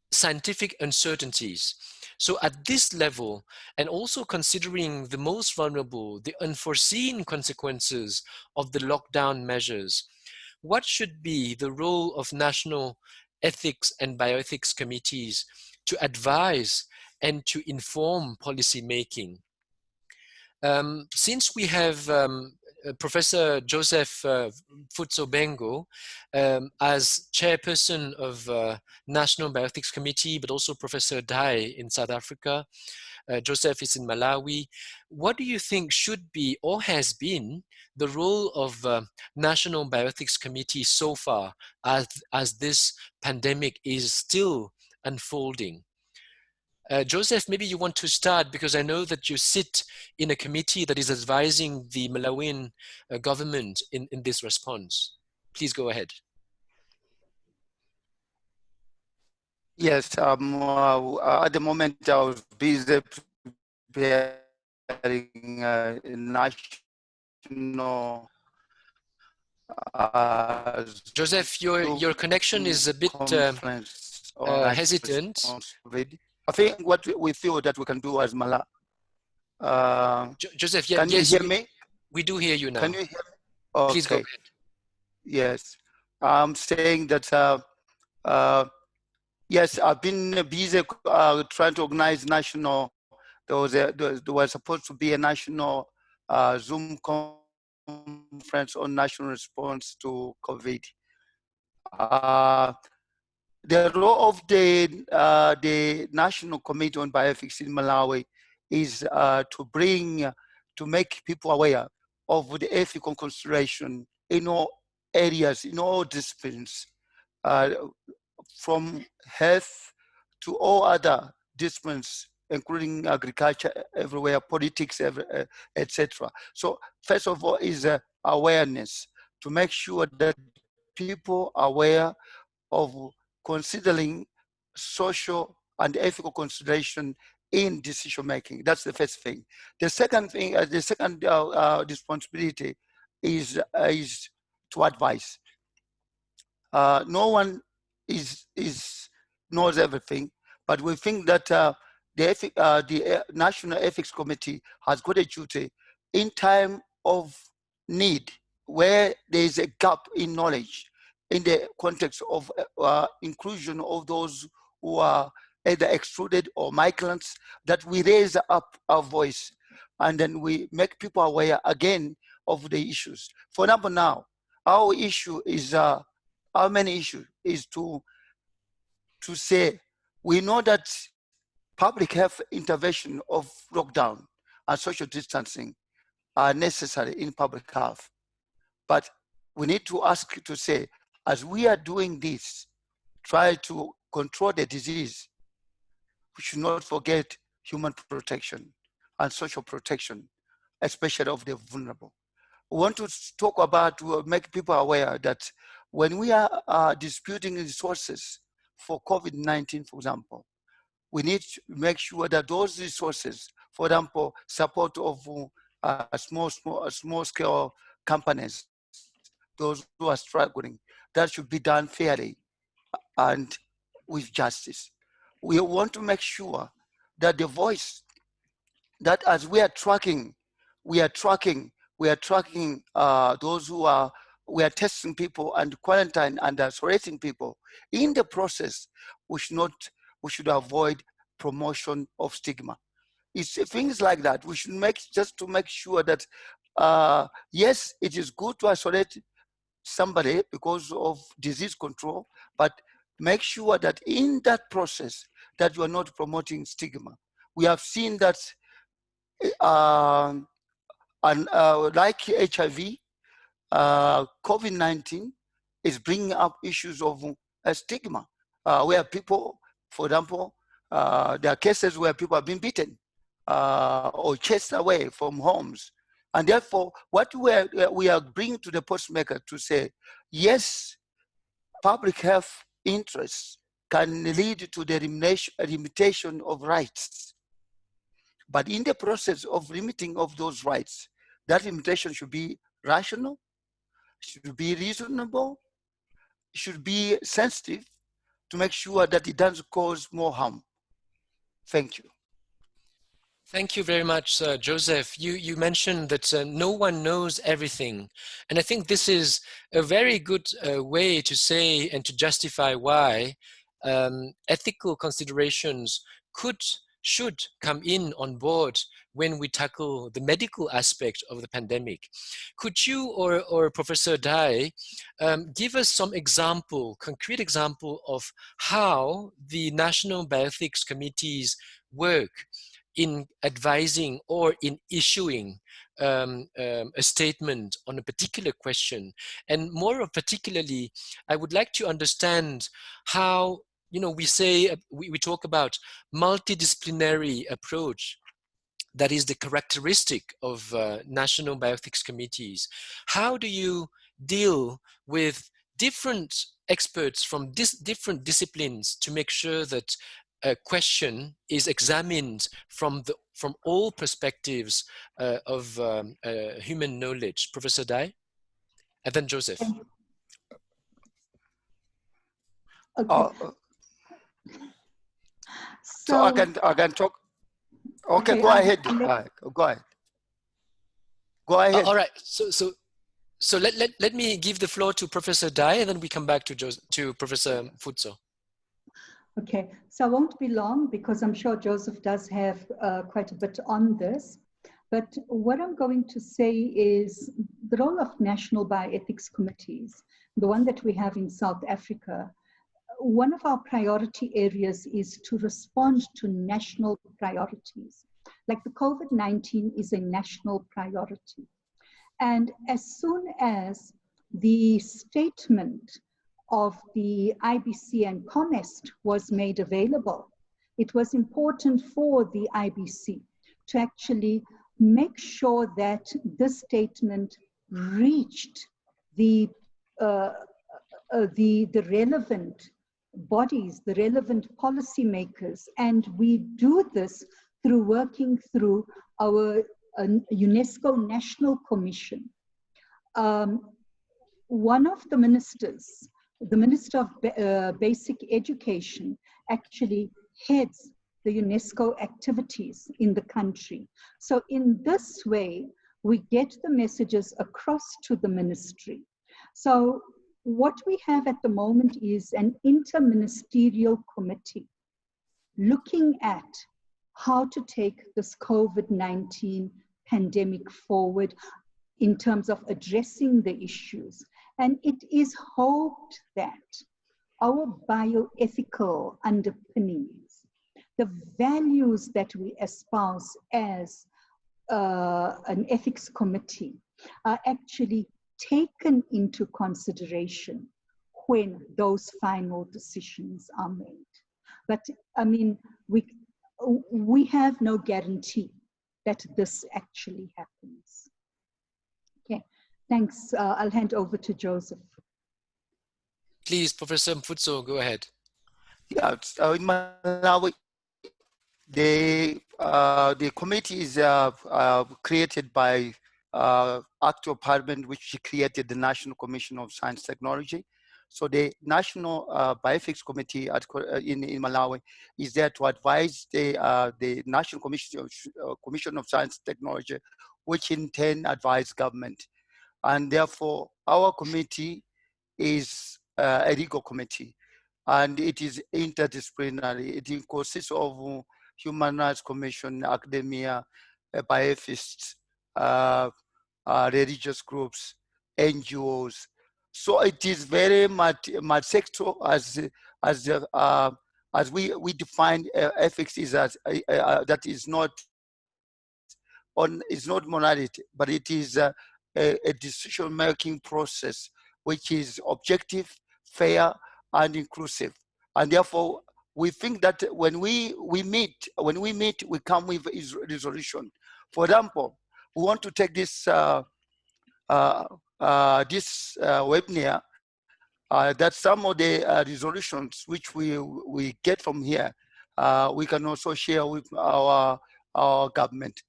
scientific uncertainties. So at this level, and also considering the most vulnerable, the unforeseen consequences of the lockdown measures, what should be the role of national ethics and bioethics committees to advise and to inform policy making? Since we have Professor Joseph Mfutso Bengo as chairperson of National Bioethics Committee, but also Professor Dhai in South Africa, Joseph is in Malawi. What do you think should be or has been the role of National Bioethics Committee so far as this pandemic is still unfolding? Joseph, maybe you want to start, because I know that you sit in a committee that is advising the Malawian government in this response. Please go ahead. Yes, at the moment I was busy preparing national. Joseph, your connection is a bit hesitant. I think what we feel that we can do as Malawi. Joseph, can you hear me? We do hear you now. Can you hear me? Okay. Please go ahead. Yes, I'm saying that yes, I've been busy trying to organize national. There was supposed to be a national Zoom conference on national response to COVID. The role of the National Committee on Bioethics in Malawi is to make people aware of the ethical consideration in all areas, in all disciplines, from health to all other disciplines, including agriculture everywhere, politics, etc. So first of all is awareness, to make sure that people are aware of considering social and ethical consideration in decision making. That's the first thing. The second thing, the second responsibility is to advise. No one knows everything, but we think that the National Ethics Committee has got a duty in time of need, where there is a gap in knowledge, in the context of inclusion of those who are either excluded or migrants, that we raise up our voice and then we make people aware again of the issues. For example, now, our issue is, our main issue is to say, we know that public health intervention of lockdown and social distancing are necessary in public health. But we need to ask to say, as we are doing this, try to control the disease, we should not forget human protection and social protection, especially of the vulnerable. We want to talk about, to make people aware that when we are disputing resources for COVID-19, for example, we need to make sure that those resources, for example, support of small scale companies, those who are struggling, that should be done fairly and with justice. We want to make sure that the voice, that as we are tracking those who are, we are testing people and quarantine and isolating people. In the process, we should avoid promotion of stigma. It's things like that. We should make sure that yes, it is good to isolate somebody because of disease control, but make sure that in that process that you are not promoting stigma. We have seen that like HIV, COVID-19 is bringing up issues of stigma, where people, for example, there are cases where people have been beaten or chased away from homes. And therefore, what we are bringing to the postmaker to say, yes, public health interests can lead to the limitation of rights. But in the process of limiting of those rights, that limitation should be rational, should be reasonable, should be sensitive to make sure that it doesn't cause more harm. Thank you. Thank you very much, Joseph. You mentioned that no one knows everything. And I think this is a very good way to say and to justify why ethical considerations should come in on board when we tackle the medical aspect of the pandemic. Could you or Professor Dhai give us some concrete example of how the National Bioethics Committees work in advising or in issuing a statement on a particular question? And more particularly, I would like to understand how, we talk about multidisciplinary approach. That is the characteristic of national bioethics committees. How do you deal with different experts from different disciplines to make sure that a question is examined from all perspectives of human knowledge? Professor Dhai, and then Joseph. Okay. So I can talk. Okay, go ahead. Go ahead. Go ahead. All right. So let me give the floor to Professor Dhai, and then we come back to Professor Mfutso. Okay, so I won't be long because I'm sure Joseph does have quite a bit on this. But what I'm going to say is the role of national bioethics committees, the one that we have in South Africa, one of our priority areas is to respond to national priorities. Like the COVID-19 is a national priority. And as soon as the statement of the IBC and CONEST was made available, it was important for the IBC to actually make sure that this statement reached the relevant bodies, the relevant policymakers, and we do this through working through our UNESCO National Commission. One of the ministers, the Minister of Basic Education, actually heads the UNESCO activities in the country. So in this way, we get the messages across to the ministry. So what we have at the moment is an interministerial committee looking at how to take this COVID-19 pandemic forward in terms of addressing the issues. And it is hoped that our bioethical underpinnings, the values that we espouse as an ethics committee are actually taken into consideration when those final decisions are made. But I mean, we have no guarantee that this actually happens. Okay, thanks. I'll hand over to Joseph. Please, Professor Mfutso, go ahead. Yeah, in Malawi, the committee is created by Act of Parliament, which created the National Commission of Science Technology. So the National Bioethics Committee in Malawi is there to advise the National Commission of Science Technology, which in turn advise government. And therefore, our committee is a legal committee, and it is interdisciplinary. It consists of Human Rights Commission, academia, bioethicists, religious groups, NGOs. So it is very much sector as we define ethics is as that is not morality, but it is a decision-making process which is objective, fair, and inclusive. And therefore, we think that when we meet, we come with a resolution. For example, we want to take this webinar, that some of the resolutions which we get from here, we can also share with our government.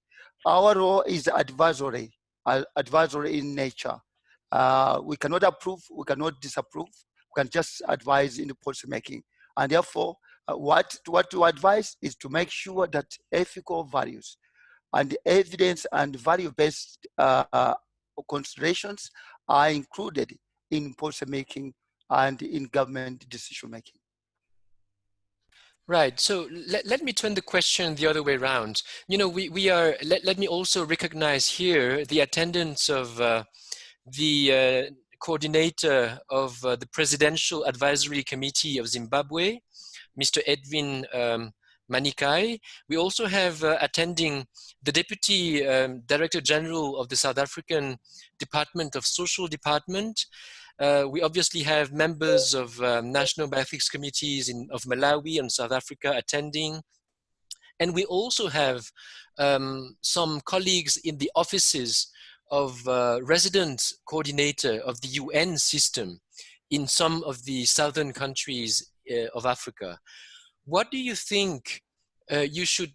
Our role is advisory in nature. We cannot approve, we cannot disapprove, we can just advise in the policy making. And therefore, what to advise is to make sure that ethical values and evidence and value-based considerations are included in policy making and in government decision making. Right. So let me turn the question the other way around. You know, we are. Let me also recognize here the attendance of the coordinator of the Presidential Advisory Committee of Zimbabwe, Mr. Edwin Manikai. We also have attending the Deputy Director General of the South African Department of Social Department. We obviously have members of national bioethics committees of Malawi and South Africa attending. And we also have some colleagues in the offices of resident coordinator of the UN system in some of the southern countries of Africa. What do you think you should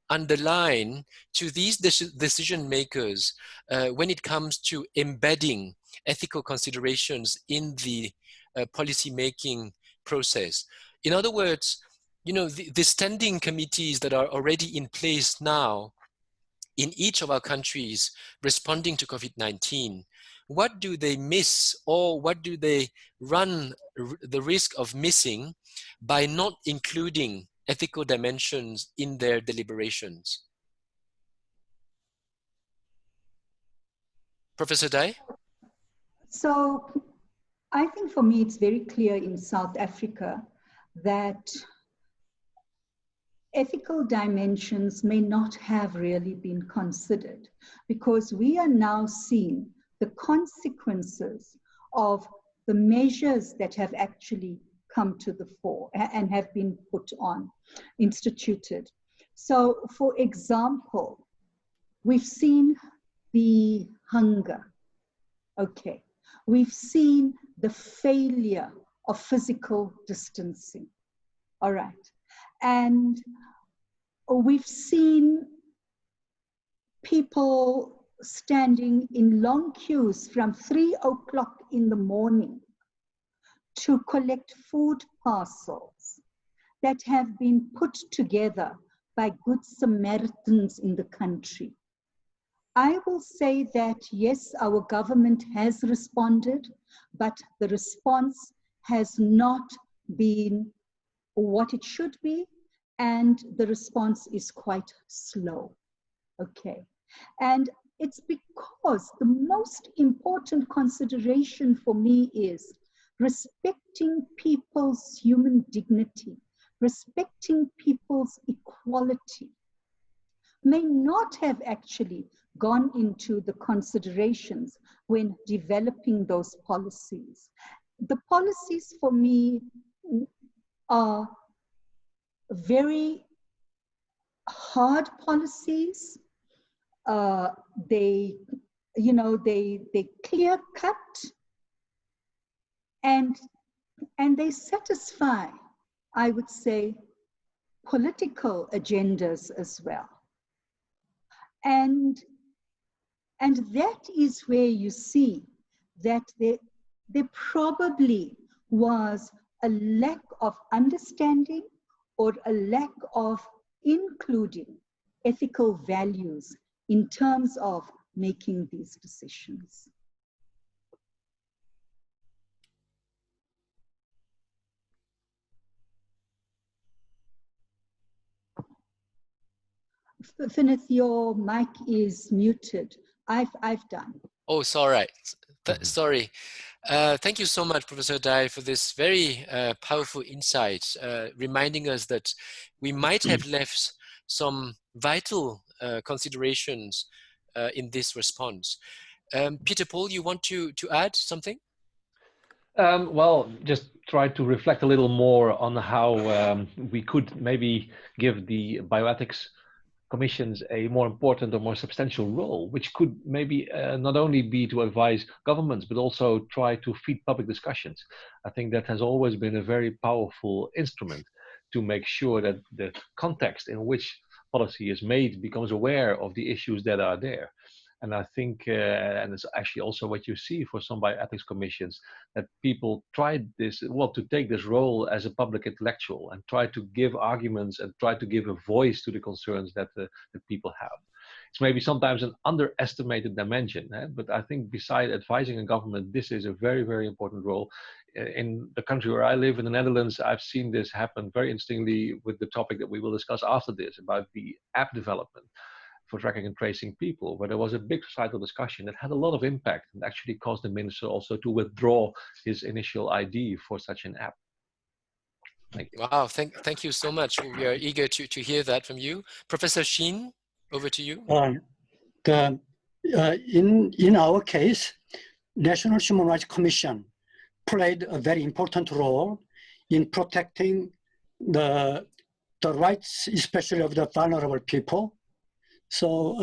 underline to these decision makers when it comes to embedding ethical considerations in the policy making process? In other words, you know, the standing committees that are already in place now in each of our countries responding to COVID-19, what do they miss, or what do they run the risk of missing by not including ethical dimensions in their deliberations? Professor Dhai? So I think for me, it's very clear in South Africa that ethical dimensions may not have really been considered, because we are now seeing the consequences of the measures that have actually come to the fore and have been put on, instituted. So, for example, we've seen the hunger, okay. We've seen the failure of physical distancing, all right. And we've seen people standing in long queues from 3 o'clock in the morning to collect food parcels that have been put together by Good Samaritans in the country. I will say that, yes, our government has responded, but the response has not been what it should be, and the response is quite slow, okay? And it's because the most important consideration for me is respecting people's human dignity, respecting people's equality. may not have actually gone into the considerations when developing those policies. The policies for me are very hard policies. They clear cut, and they satisfy, I would say, political agendas as well. And that is where you see that there probably was a lack of understanding or a lack of including ethical values in terms of making these decisions. Finith, your mic is muted. I've done. Oh, sorry. Sorry. Thank you so much, Professor Dhai, for this very powerful insight, reminding us that we might have left some vital considerations in this response. Peter Paul, you want to add something? Well, just try to reflect a little more on how we could maybe give the bioethics commissions a more important or more substantial role, which could maybe not only be to advise governments, but also try to feed public discussions. I think that has always been a very powerful instrument to make sure that the context in which policy is made becomes aware of the issues that are there. And I think, and it's actually also what you see for some bioethics commissions, that people try this, well, to take this role as a public intellectual and try to give arguments and try to give a voice to the concerns that people have. It's maybe sometimes an underestimated dimension, but I think beside advising a government, this is a very, very important role. In the country where I live, in the Netherlands, I've seen this happen very interestingly with the topic that we will discuss after this, about the app development for tracking and tracing people, where there was a big societal discussion that had a lot of impact and actually caused the minister also to withdraw his initial idea for such an app. Thank you. Wow, thank you so much. We are eager to hear that from you. Professor Shin, over to you. In our case, National Human Rights Commission played a very important role in protecting the rights, especially of the vulnerable people. So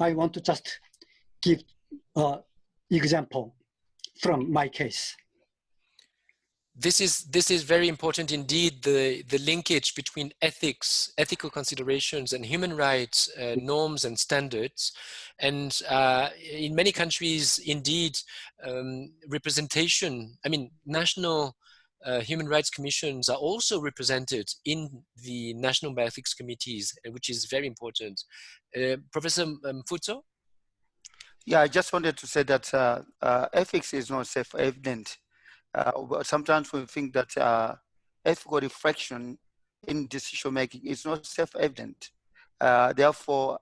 I want to just give an example from my case. This is very important indeed, the linkage between ethics, ethical considerations, and human rights norms and standards. And in many countries, indeed, representation, I mean, national human rights commissions are also represented in the national bioethics committees, which is very important. Professor Mfutso? Yeah, I just wanted to say that ethics is not self-evident. Sometimes we think that ethical reflection in decision making is not self-evident. Therefore,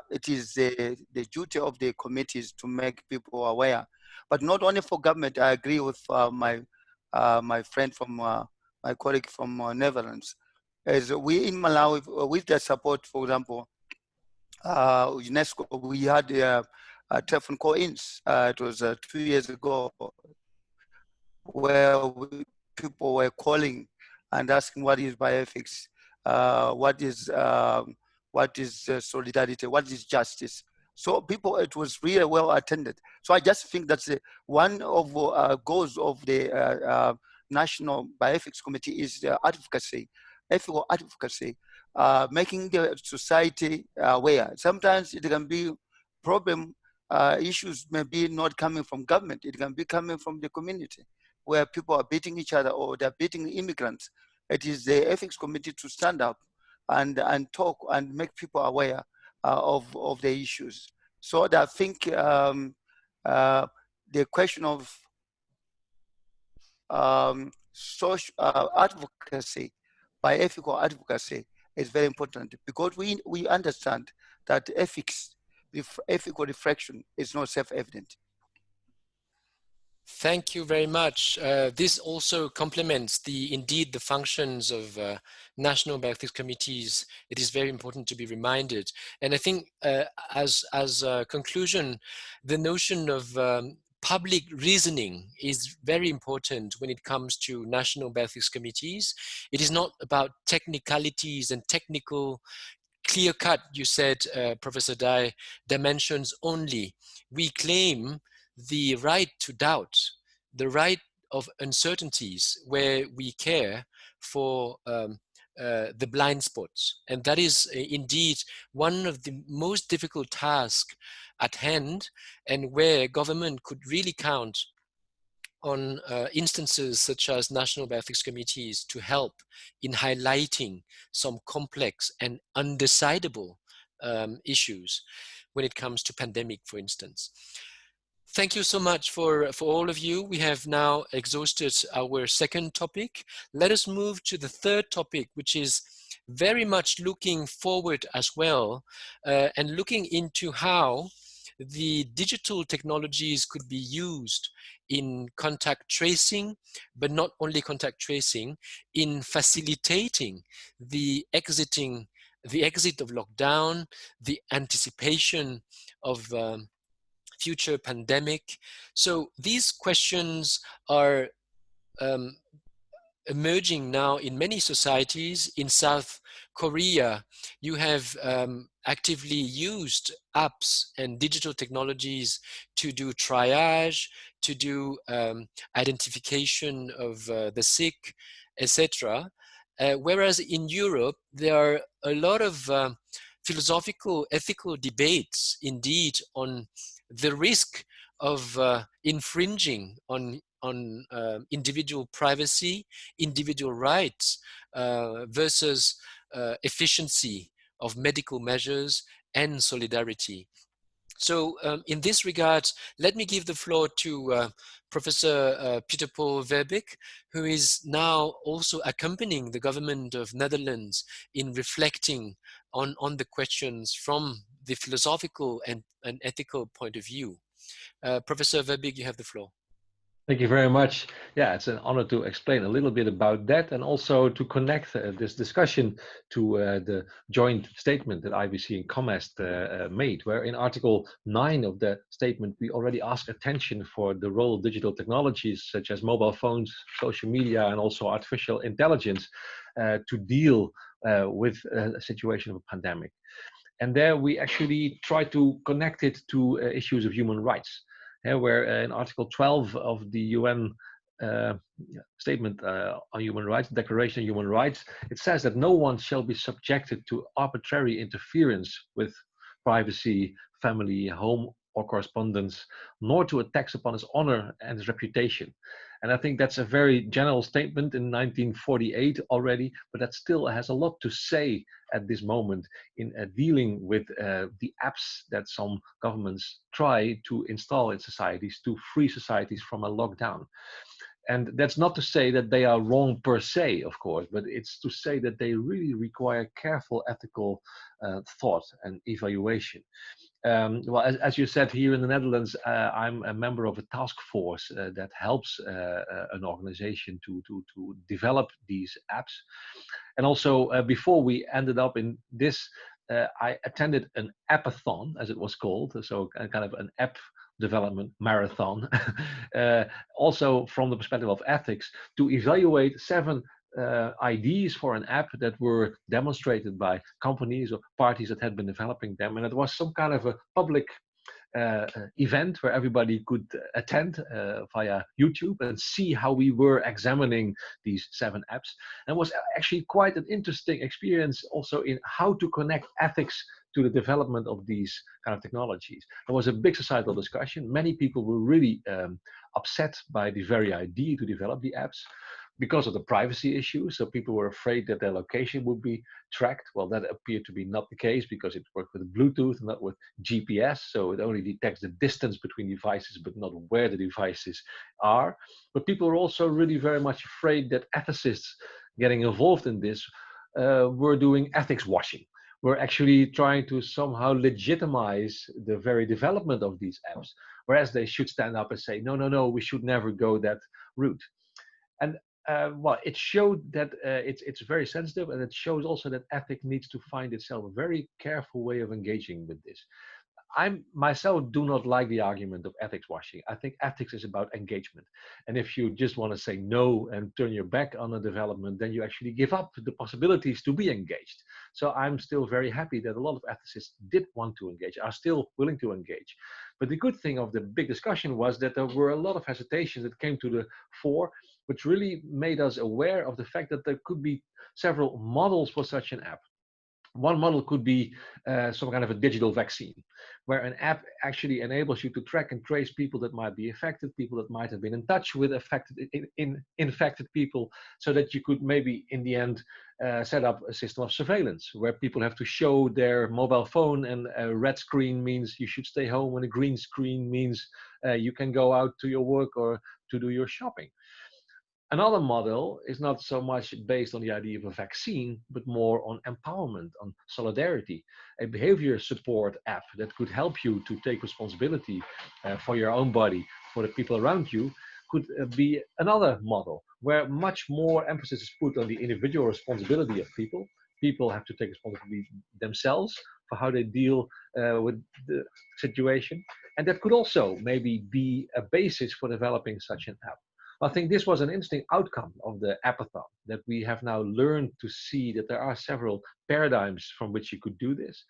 it is the duty of the committees to make people aware. But not only for government. I agree with my friend from my colleague from Netherlands. As we in Malawi, with the support, for example, UNESCO, we had a telephone call-ins. It was 2 years ago, where people were calling and asking what is bioethics, what is solidarity, what is justice. So people, it was really well attended. So I just think that's one of goals of the National Bioethics Committee is advocacy, ethical advocacy, making the society aware. Sometimes it can be problem issues may be not coming from government, it can be coming from the community, where people are beating each other or they're beating immigrants. It is the ethics committee to stand up and talk and make people aware of the issues. So I think the question of social advocacy, bioethical advocacy, is very important, because we understand that ethics, ethical reflection is not self-evident. Thank you very much. This also complements indeed the functions of national bioethics committees. It is very important to be reminded. And I think as a conclusion, the notion of public reasoning is very important when it comes to national bioethics committees. It is not about technicalities and technical clear-cut, you said, Professor Dhai, dimensions only. We claim the right to doubt, the right of uncertainties where we care for the blind spots. And that is indeed one of the most difficult tasks at hand, and where government could really count on instances such as national bioethics committees to help in highlighting some complex and undecidable issues when it comes to pandemic, for instance. Thank you so much for all of you. We have now exhausted our second topic. Let us move to the third topic, which is very much looking forward as well, and looking into how the digital technologies could be used in contact tracing, but not only contact tracing, in facilitating the exit of lockdown, the anticipation of future pandemic. So these questions are emerging now in many societies. In South Korea, you have actively used apps and digital technologies to do triage, to do identification of the sick, etc. Whereas in Europe, there are a lot of philosophical, ethical debates indeed on the risk of infringing on individual privacy, individual rights versus efficiency of medical measures and solidarity. So in this regard, let me give the floor to Professor Peter Paul Verbeek, who is now also accompanying the government of Netherlands in reflecting on the questions from the philosophical and ethical point of view. Professor Verbeek, you have the floor. Thank you very much. Yeah, it's an honor to explain a little bit about that, and also to connect this discussion to the joint statement that IBC and Comest made, where in Article 9 of the statement, we already ask attention for the role of digital technologies such as mobile phones, social media, and also artificial intelligence to deal with a situation of a pandemic. And there we actually try to connect it to issues of human rights. Where in Article 12 of the UN statement on human rights, Declaration on Human Rights, it says that no one shall be subjected to arbitrary interference with privacy, family, home, or correspondence, nor to attacks upon his honor and his reputation. And I think that's a very general statement in 1948 already, but that still has a lot to say at this moment in dealing with the apps that some governments try to install in societies to free societies from a lockdown. And that's not to say that they are wrong per se, of course, but it's to say that they really require careful ethical thought and evaluation. Well, as you said, here in the Netherlands, I'm a member of a task force that helps an organization to develop these apps. And also, before we ended up in this, I attended an appathon, as it was called, so kind of an app development marathon, also from the perspective of ethics, to evaluate 7 ideas for an app that were demonstrated by companies or parties that had been developing them. And it was some kind of a public event where everybody could attend via YouTube and see how we were examining these 7 apps. And it was actually quite an interesting experience also in how to connect ethics to the development of these kind of technologies. There was a big societal discussion. Many people were really upset by the very idea to develop the apps because of the privacy issues. So people were afraid that their location would be tracked. Well, that appeared to be not the case because it worked with Bluetooth, not with GPS. So it only detects the distance between devices, but not where the devices are. But people were also really very much afraid that ethicists getting involved in this were doing ethics washing, were actually trying to somehow legitimize the very development of these apps, whereas they should stand up and say, no, no, no, we should never go that route. And well, it showed that it's very sensitive, and it shows also that ethics needs to find itself a very careful way of engaging with this. I myself do not like the argument of ethics washing. I think ethics is about engagement. And if you just want to say no and turn your back on a development, then you actually give up the possibilities to be engaged. So I'm still very happy that a lot of ethicists did want to engage, are still willing to engage. But the good thing of the big discussion was that there were a lot of hesitations that came to the fore, which really made us aware of the fact that there could be several models for such an app. One model could be some kind of a digital vaccine, where an app actually enables you to track and trace people that might be affected, people that might have been in touch with infected people, so that you could maybe in the end set up a system of surveillance where people have to show their mobile phone, and a red screen means you should stay home, and a green screen means you can go out to your work or to do your shopping. Another model is not so much based on the idea of a vaccine, but more on empowerment, on solidarity. A behavior support app that could help you to take responsibility for your own body, for the people around you, could be another model where much more emphasis is put on the individual responsibility of people. People have to take responsibility themselves for how they deal with the situation. And that could also maybe be a basis for developing such an app. I think this was an interesting outcome of the appathon, that we have now learned to see that there are several paradigms from which you could do this.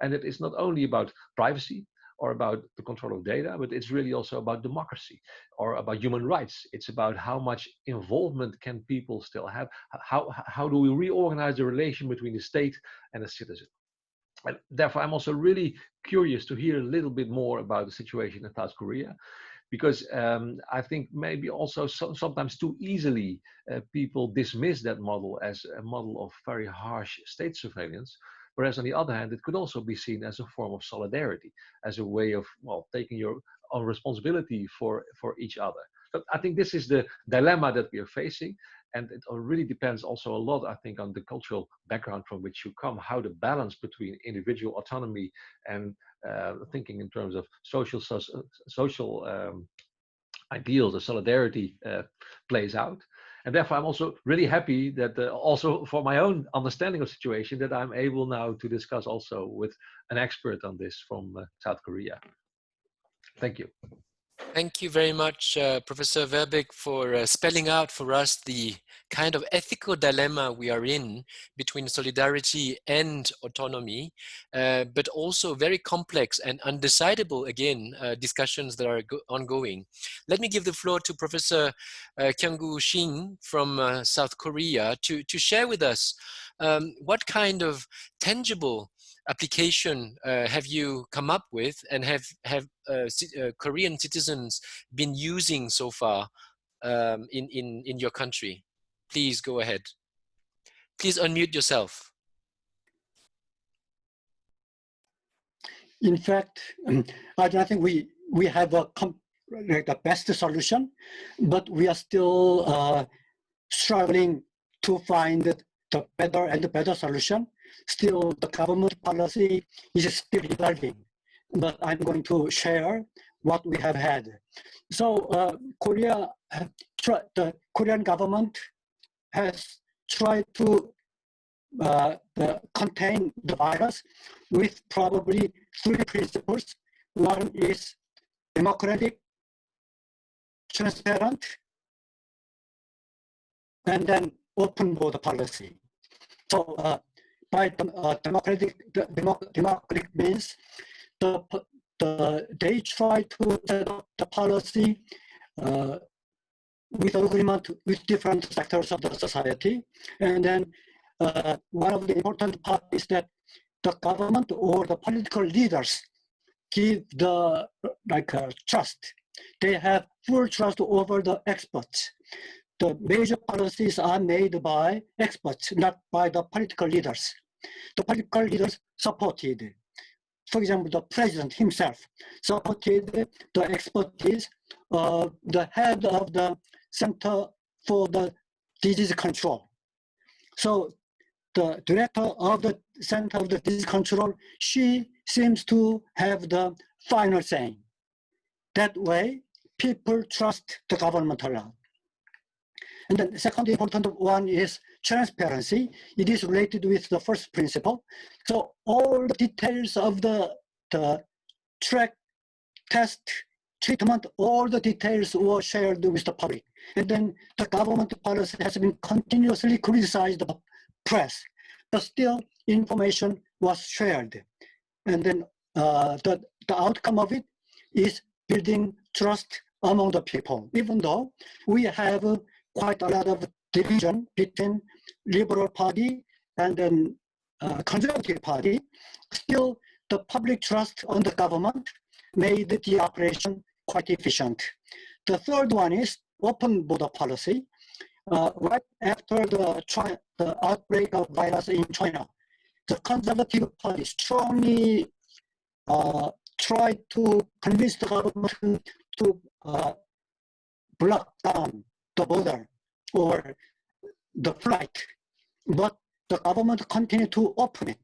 And it is not only about privacy or about the control of data, but it's really also about democracy or about human rights. It's about how much involvement can people still have? How do we reorganize the relation between the state and the citizen? And therefore, I'm also really curious to hear a little bit more about the situation in South Korea, because I think maybe also sometimes too easily people dismiss that model as a model of very harsh state surveillance, whereas on the other hand, it could also be seen as a form of solidarity, as a way of, well, taking your own responsibility for each other. But I think this is the dilemma that we are facing, and it really depends also a lot, I think, on the cultural background from which you come, how the balance between individual autonomy and thinking in terms of social ideals, the solidarity plays out. And therefore, I'm also really happy that also for my own understanding of the situation, that I'm able now to discuss also with an expert on this from South Korea. Thank you. Thank you very much, Professor Verbeek, for spelling out for us the kind of ethical dilemma we are in between solidarity and autonomy, but also very complex and undecidable, again, discussions that are ongoing. Let me give the floor to Professor Gyonggu Shin from South Korea to share with us what kind of tangible application have you come up with, and have Korean citizens been using so far in your country? Please go ahead. Please unmute yourself. In fact, I don't think we have the best solution, but we are still struggling to find the better and the better solution. Still, the government policy is still evolving, but I'm going to share what we have had. So the Korean government has tried to contain the virus with probably 3 principles. One is democratic, transparent, and then open border policy. So by democratic means, they try to set up the policy with agreement with different sectors of the society. And then one of the important parts is that the government or the political leaders give the trust. They have full trust over the experts. The major policies are made by experts, not by the political leaders. The political leaders supported, for example, the president himself supported the expertise of the head of the Center for the Disease Control. So the director of the center of the disease control, she seems to have the final say. That way, people trust the government a lot. And then the second important one is transparency. It is related with the first principle. So all the details of the track, test, treatment, all the details were shared with the public. And then the government policy has been continuously criticized by the press, but still information was shared. And then the outcome of it is building trust among the people. Even though we have quite a lot of division between Liberal Party and then Conservative Party, still the public trust on the government made the operation quite efficient. The third one is open border policy. Right after the outbreak of virus in China, the Conservative Party strongly tried to convince the government to block down the border or the flight, but the government continued to open it.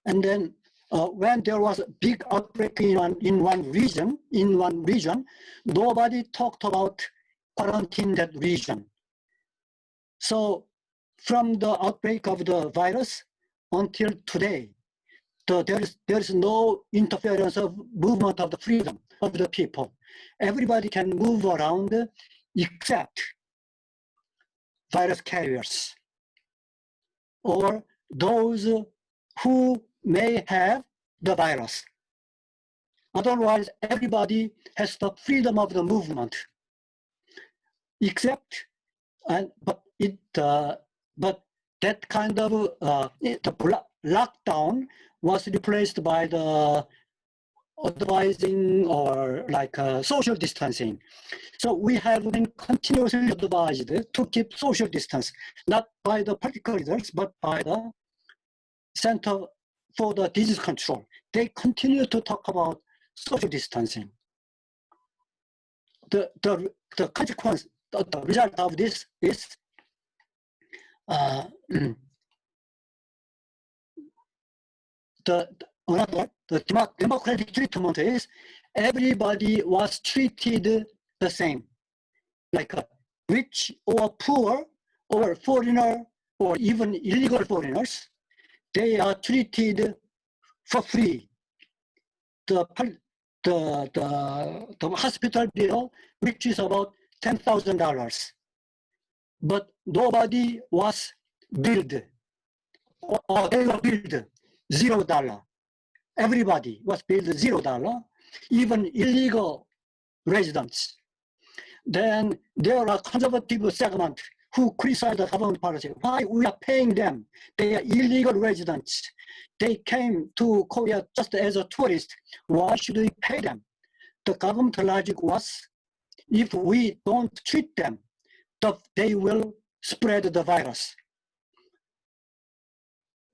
And then when there was a big outbreak in one region, nobody talked about quarantine that region. So from the outbreak of the virus until today, there is no interference of movement of the freedom of the people. Everybody can move around except virus carriers or those who may have the virus. Otherwise, everybody has the freedom of the movement, except, but that kind of the lockdown was replaced by the advising or like social distancing. So we have been continuously advised to keep social distance, not by the political leaders, but by the Center for the Disease Control. They continue to talk about social distancing. The consequence, the result of this is the democratic treatment is everybody was treated the same, like rich or poor or foreigner or even illegal foreigners. They are treated for free. The hospital bill, which is about $10,000, but nobody was billed, or they were billed $0. Everybody was billed $0, even illegal residents. Then there are conservative segment who criticize the government policy. Why we are paying them? They are illegal residents. They came to Korea just as a tourist. Why should we pay them? The government logic was, if we don't treat them, they will spread the virus.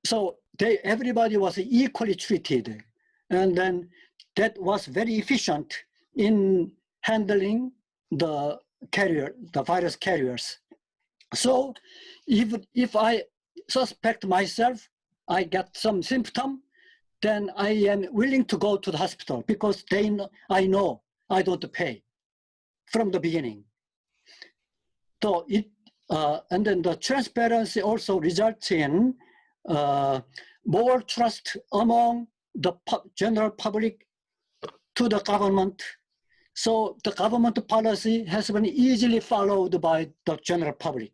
So everybody was equally treated. And then that was very efficient in handling the virus carriers. So if I suspect myself, I get some symptom, then I am willing to go to the hospital because I know I don't pay from the beginning. So and then the transparency also results in more trust among the general public to the government. So the government policy has been easily followed by the general public.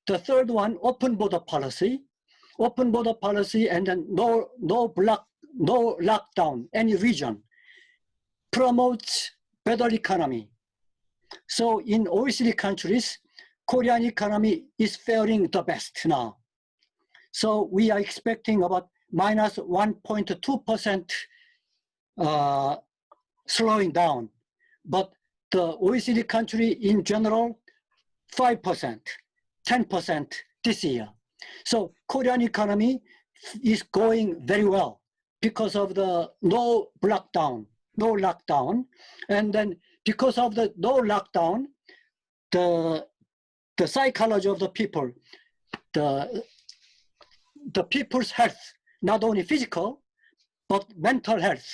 The third one, open border policy. Open border policy and then no lockdown, any region, promotes better economy. So in OECD countries, Korean economy is faring the best now. So we are expecting about minus 1.2% slowing down. But the OECD country in general, 5%, 10% this year. So Korean economy is going very well because of the no lockdown. And then because of the no lockdown, the psychology of the people, the people's health, not only physical, but mental health,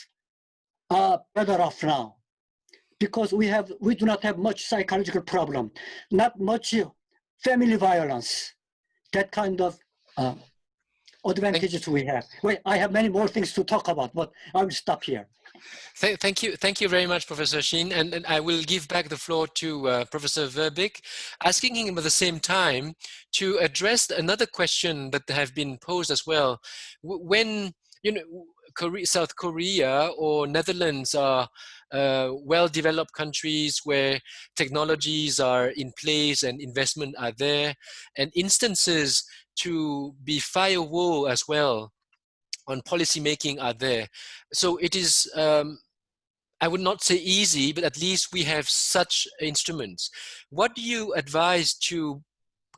are better off now. Because we do not have much psychological problem, not much family violence, that kind of advantages we have. Wait, I have many more things to talk about, but I will stop here. Thank you very much, Professor Shin, and I will give back the floor to Professor Verbeek, asking him at the same time to address another question that have been posed as well. When South Korea or Netherlands are well-developed countries where technologies are in place and investment are there, and instances to be firewall as well on policy making are there. So it is, I would not say easy, but at least we have such instruments. What do you advise to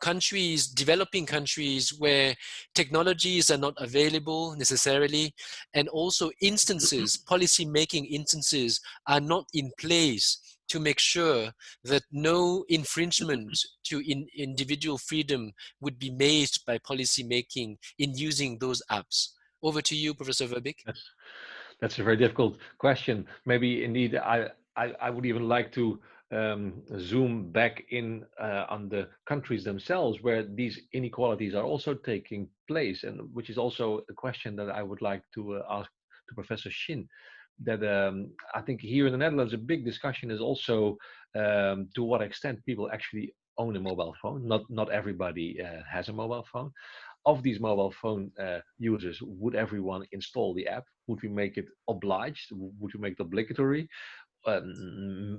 countries, developing countries where technologies are not available necessarily, and also instances, policy making instances are not in place to make sure that no infringement to individual freedom would be made by policy making in using those apps? Over to you, Professor Verbeek. That's a very difficult question. Maybe indeed, I would even like to zoom back in on the countries themselves where these inequalities are also taking place, and which is also a question that I would like to ask to Professor Shin. That I think here in the Netherlands, a big discussion is also to what extent people actually own a mobile phone. Not everybody has a mobile phone. Of these mobile phone users, would everyone install the app? Would we make it obliged? Would we make it obligatory?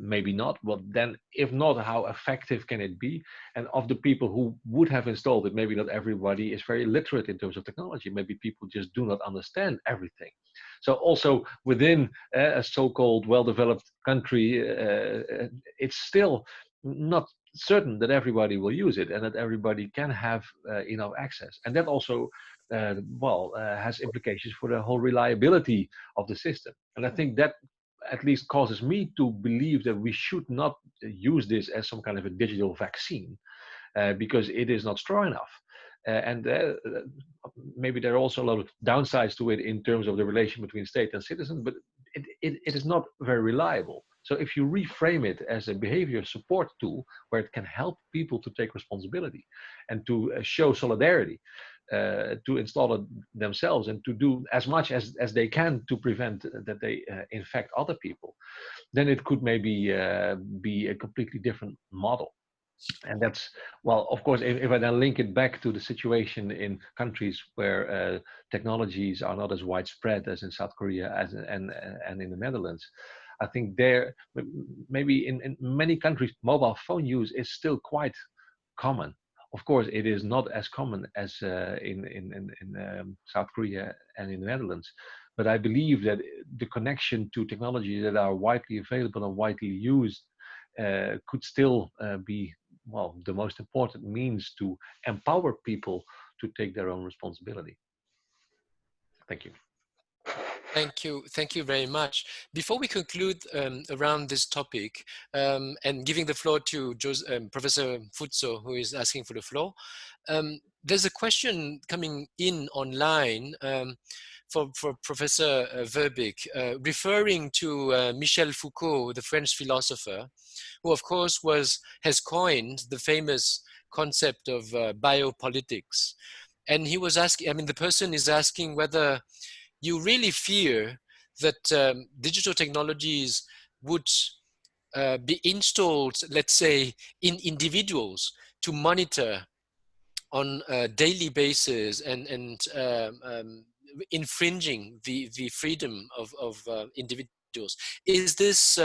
Maybe not. But then, if not, how effective can it be? And of the people who would have installed it, maybe not everybody is very literate in terms of technology. Maybe people just do not understand everything. So also within a so-called well-developed country, it's still not certain that everybody will use it and that everybody can have enough access. And that also has implications for the whole reliability of the system. And I think that at least causes me to believe that we should not use this as some kind of a digital vaccine because it is not strong enough. And maybe there are also a lot of downsides to it in terms of the relation between state and citizen, but it is not very reliable. So if you reframe it as a behavior support tool where it can help people to take responsibility and to show solidarity, to install it themselves and to do as much as they can to prevent that they infect other people, then it could maybe be a completely different model. And that's, well, of course, if I then link it back to the situation in countries where technologies are not as widespread as in South Korea and in the Netherlands, I think there, maybe in many countries, mobile phone use is still quite common. Of course, it is not as common as in South Korea and in the Netherlands. But I believe that the connection to technologies that are widely available and widely used could still be, well, the most important means to empower people to take their own responsibility. Thank you. Thank you very much. Before we conclude around this topic, and giving the floor to Professor Mfutso, who is asking for the floor, there's a question coming in online for Professor Verbeek, referring to Michel Foucault, the French philosopher, who of course has coined the famous concept of biopolitics. And he was asking, I mean, the person is asking whether you really fear that digital technologies would be installed, let's say, in individuals to monitor on a daily basis and infringing the freedom of individuals. Is this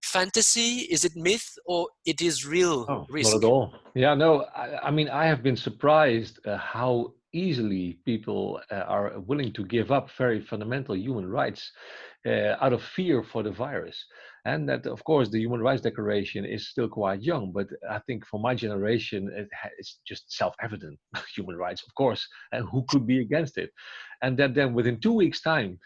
fantasy? Is it myth, or it is real risk? Not at all. Yeah, no, I mean, I have been surprised how easily people are willing to give up very fundamental human rights out of fear for the virus. And that, of course, the Human Rights Declaration is still quite young, but I think for my generation, it's just self-evident human rights, of course, and who could be against it? And that then within 2 weeks' time,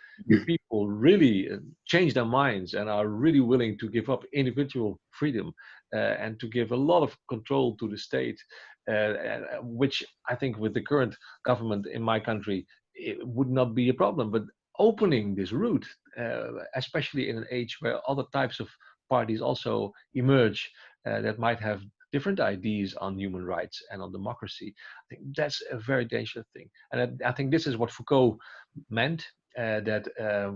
people really change their minds and are really willing to give up individual freedom and to give a lot of control to the state. which I think with the current government in my country, it would not be a problem. But opening this route, especially in an age where other types of parties also emerge that might have different ideas on human rights and on democracy, I think that's a very dangerous thing. And I think this is what Foucault meant, that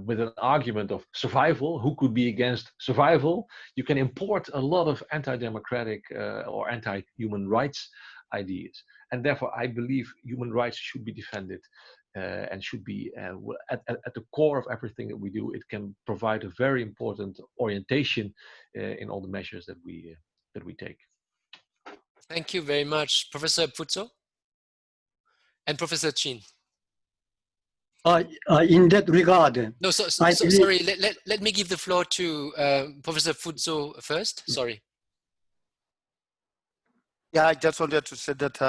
with an argument of survival, who could be against survival, you can import a lot of anti-democratic or anti-human rights ideas. And therefore, I believe human rights should be defended and should be at the core of everything that we do. It can provide a very important orientation in all the measures that we take. Thank you very much, Professor Mfutso and Professor Shin. In that regard, no, sorry. Let me give the floor to Professor Mfutso first. Sorry. Yeah, I just wanted to say that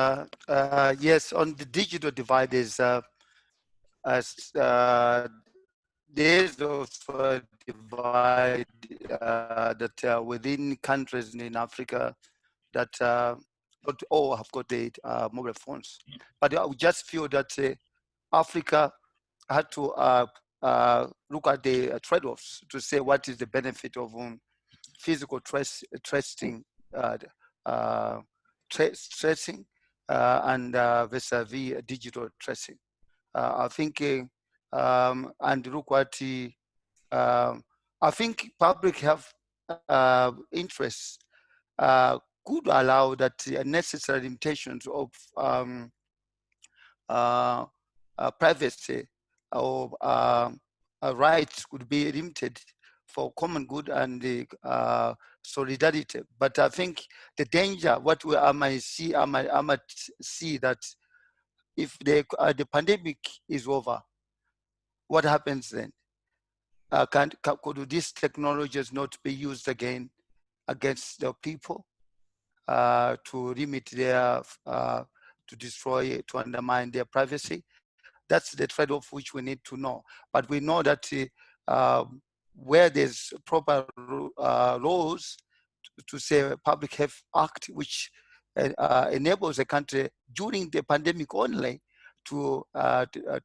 yes, on the digital divide there's also a divide that within countries in Africa that not all have got the mobile phones, but I just feel that Africa had to look at the trade-offs to say what is the benefit of physical tracing and vis-a-vis digital tracing. I think, and look what I think public health interests could allow that necessary limitations of privacy or rights could be limited for common good and solidarity. But I think the danger, what I might see that if the pandemic is over, what happens then? Could these technologies not be used again against the people to limit their, to destroy, to undermine their privacy? That's the trade-off which we need to know. But we know that where there's proper laws to say Public Health Act, which enables a country during the pandemic only to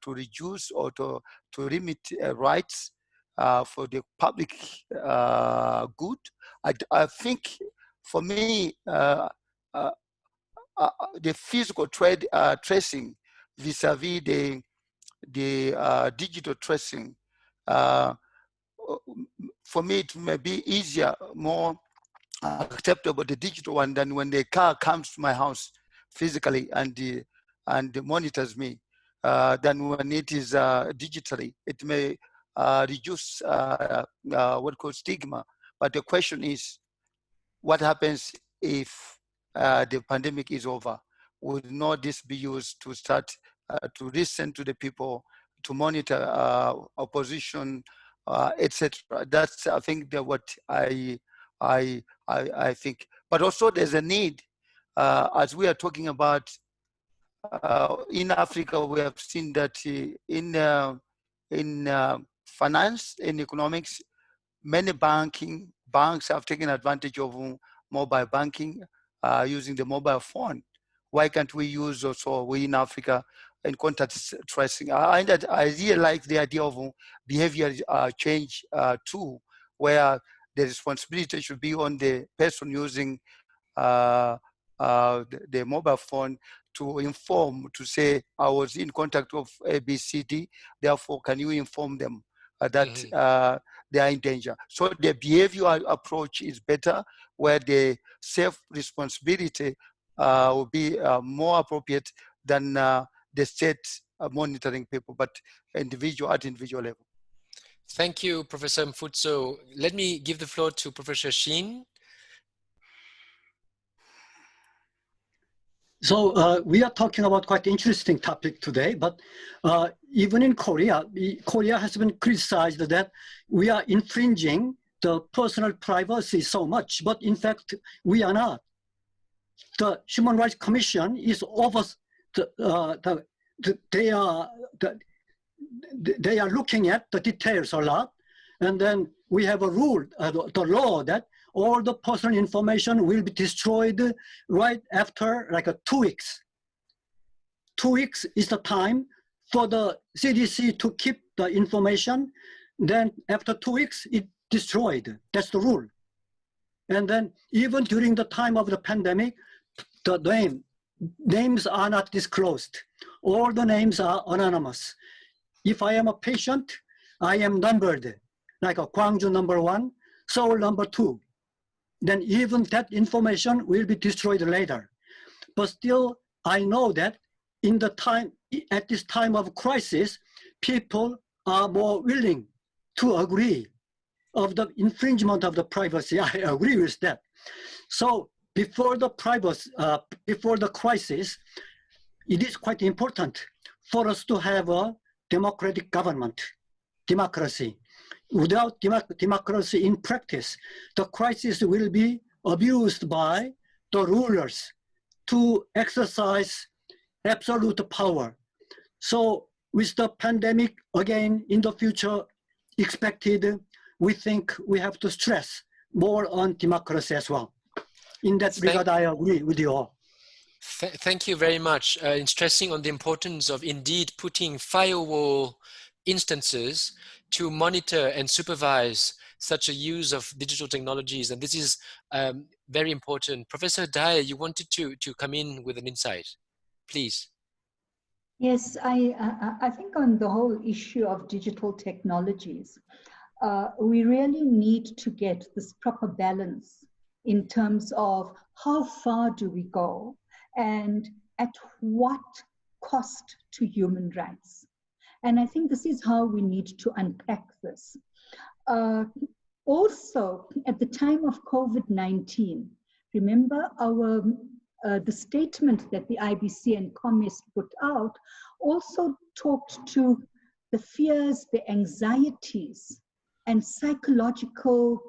reduce or to limit rights for the public good. I think for me, the physical tracing vis-a-vis the digital tracing, for me it may be easier, more acceptable, the digital one, than when the car comes to my house physically and monitors me, than when it is digitally. It may reduce what called stigma. But the question is, what happens if the pandemic is over? Would not this be used to start to listen to the people, to monitor opposition, etc.? That's, I think, what I think. But also there's a need, as we are talking about in Africa, we have seen that in finance, in economics, many banks have taken advantage of mobile banking using the mobile phone. Why can't we use also, we in Africa, in contact tracing? I really like the idea of behavior change tool, where the responsibility should be on the person using the mobile phone to inform, to say, I was in contact with ABCD, therefore can you inform them that they are in danger? So the behavioral approach is better, where the self-responsibility will be more appropriate than the state monitoring people, but at individual level. Thank you, Professor Mfutso. Let me give the floor to Professor Shin. So we are talking about quite interesting topic today, but even in Korea, Korea has been criticized that we are infringing the personal privacy so much, but in fact, we are not. The Human Rights Commission is over, they are looking at the details a lot, and then we have a rule, the law that all the personal information will be destroyed right after like 2 weeks. 2 weeks is the time for the CDC to keep the information. Then after 2 weeks, it destroyed. That's the rule. And then even during the time of the pandemic, the names are not disclosed. All the names are anonymous. If I am a patient, I am numbered, like a Gwangju number 1, Seoul number 2. Then even that information will be destroyed later. But still, I know that at this time of crisis, people are more willing to agree of the infringement of the privacy. I agree with that. So before the crisis, it is quite important for us to have a democratic government, democracy. Without democracy in practice, the crisis will be abused by the rulers to exercise absolute power. So with the pandemic again in the future expected, we think we have to stress more on democracy as well. In that regard, I agree with you all. Thank you very much in stressing on the importance of indeed putting firewall instances to monitor and supervise such a use of digital technologies. And this is very important. Professor Dhai, you wanted to come in with an insight, please. Yes, I think on the whole issue of digital technologies, we really need to get this proper balance in terms of how far do we go and at what cost to human rights. And I think this is how we need to unpack this. Also, at the time of COVID-19, remember the statement that the IBC and COMES put out also talked to the fears, the anxieties, and psychological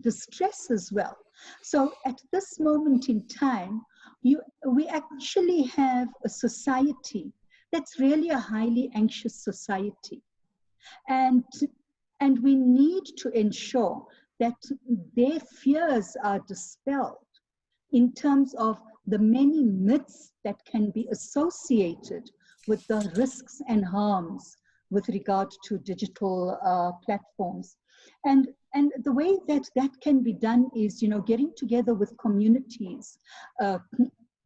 distress as well. So at this moment in time, we actually have a society that's really a highly anxious society. And we need to ensure that their fears are dispelled in terms of the many myths that can be associated with the risks and harms with regard to digital platforms. And the way that can be done is, getting together with communities,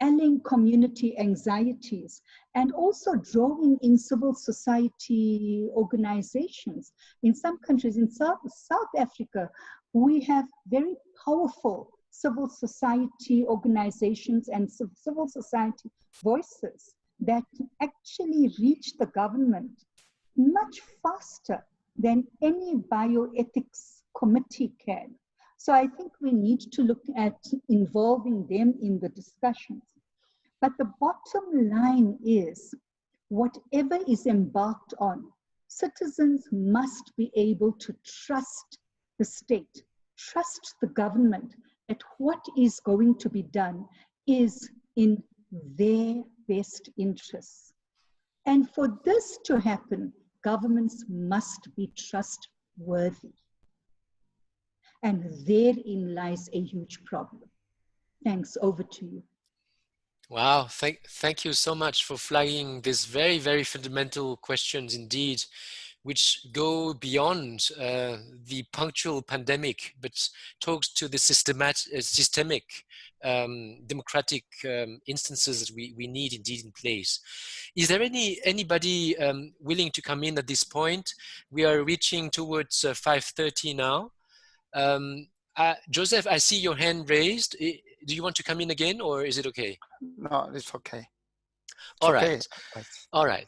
allaying community anxieties, and also drawing in civil society organizations. In some countries, in South Africa, we have very powerful civil society organizations and civil society voices that actually reach the government much faster than any bioethics committee can. So I think we need to look at involving them in the discussions. But the bottom line is, whatever is embarked on, citizens must be able to trust the state, trust the government, that what is going to be done is in their best interests. And for this to happen, governments must be trustworthy. And therein lies a huge problem. Thanks, over to you. Wow, thank you so much for flagging these very, very fundamental questions indeed, which go beyond the punctual pandemic, but talks to the systemic democratic instances that we need indeed in place. Is there anybody willing to come in at this point? We are reaching towards 5:30 now. Joseph, I see your hand raised. Do you want to come in again, or is it okay? No, it's okay. All right. All right.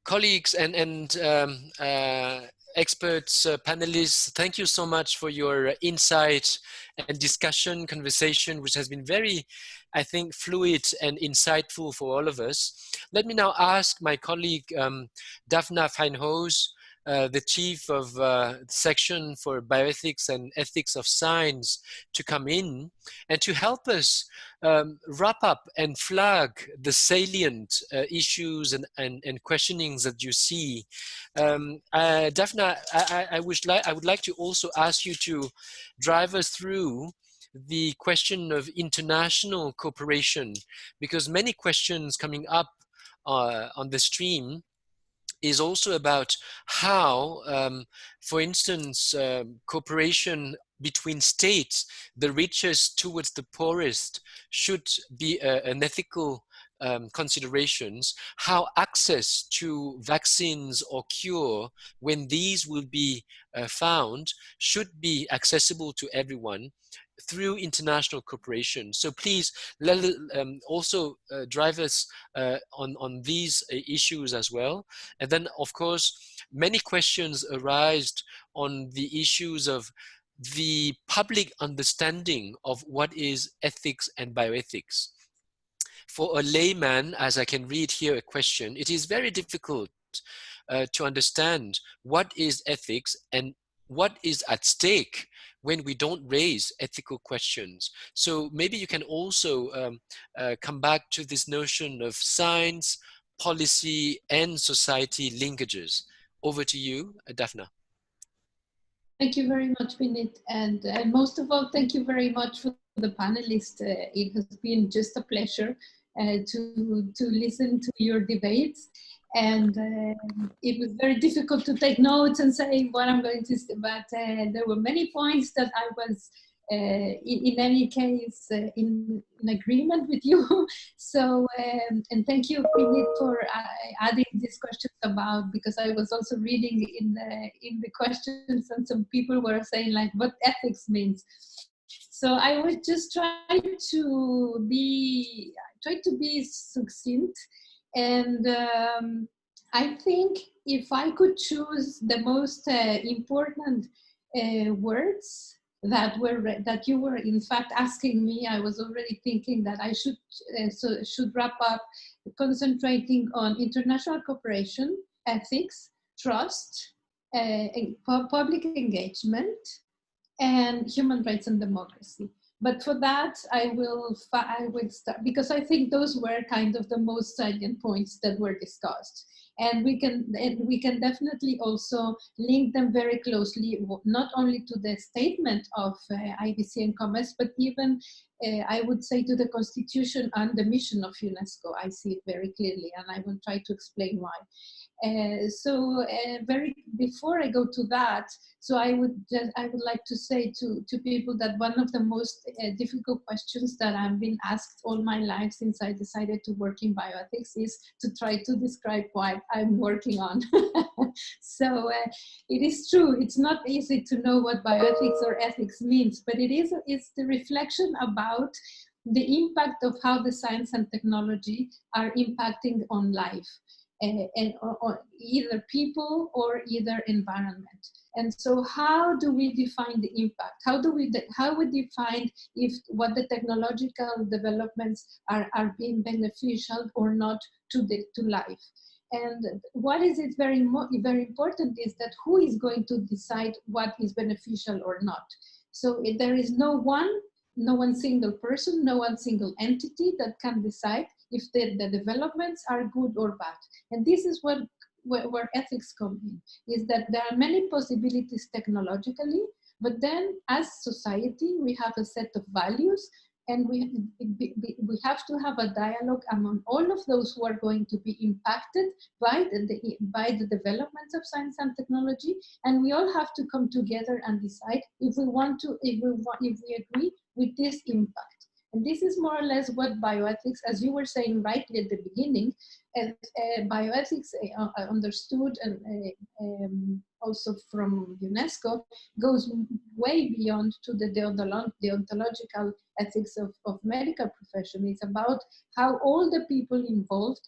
Colleagues and experts, panelists, thank you so much for your insight and discussion, conversation, which has been very, I think, fluid and insightful for all of us. Let me now ask my colleague, Daphna Feinhaus, the chief of section for bioethics and ethics of science to come in and to help us wrap up and flag the salient issues and questionings that you see. Daphna, I would like to also ask you to drive us through the question of international cooperation, because many questions coming up on the stream is also about how, for instance, cooperation between states, the richest towards the poorest, should be an ethical considerations, how access to vaccines or cure, when these will be found, should be accessible to everyone through international cooperation. So please also drive us on these issues as well. And then, of course, many questions arise on the issues of the public understanding of what is ethics and bioethics. For a layman, as I can read here a question, it is very difficult to understand what is ethics and what is at stake when we don't raise ethical questions. So maybe you can also come back to this notion of science, policy, and society linkages. Over to you, Daphna. Thank you very much, Vinit. And most of all, thank you very much for the panelists. It has been just a pleasure to listen to your debates. And it was very difficult to take notes and say what I'm going to say, but there were many points that I was, in any case, in agreement with you. So, and thank you, Vinit, for adding these questions about, because I was also reading in the questions, and some people were saying like what ethics means. So I would just try to be succinct. And I think if I could choose the most important words that you were in fact asking me, I was already thinking that I should wrap up concentrating on international cooperation, ethics, trust, public engagement, and human rights and democracy. But for that, I will start, because I think those were kind of the most salient points that were discussed. And we can definitely also link them very closely, not only to the statement of IBC and COMES, but even I would say to the Constitution and the mission of UNESCO. I see it very clearly, and I will try to explain why. Before I go to that, so I would like to say to people that one of the most difficult questions that I've been asked all my life since I decided to work in bioethics is to try to describe what I'm working on. So it is true, it's not easy to know what bioethics or ethics means, but it's the reflection about the impact of how the science and technology are impacting on life. And either people or either environment. And so how do we define the impact? How we define if what the technological developments are being beneficial or not to life? And what is it very important is that who is going to decide what is beneficial or not? So there is no one single person, no one single entity that can decide if the developments are good or bad. And this is where ethics come in, is that there are many possibilities technologically, but then as society, we have a set of values, and we have to have a dialogue among all of those who are going to be impacted by the developments of science and technology, and we all have to come together and decide if we agree with this impact. And this is more or less what bioethics, as you were saying rightly at the beginning, bioethics understood and also from UNESCO goes way beyond to the deontological ethics of medical profession. It's about how all the people involved,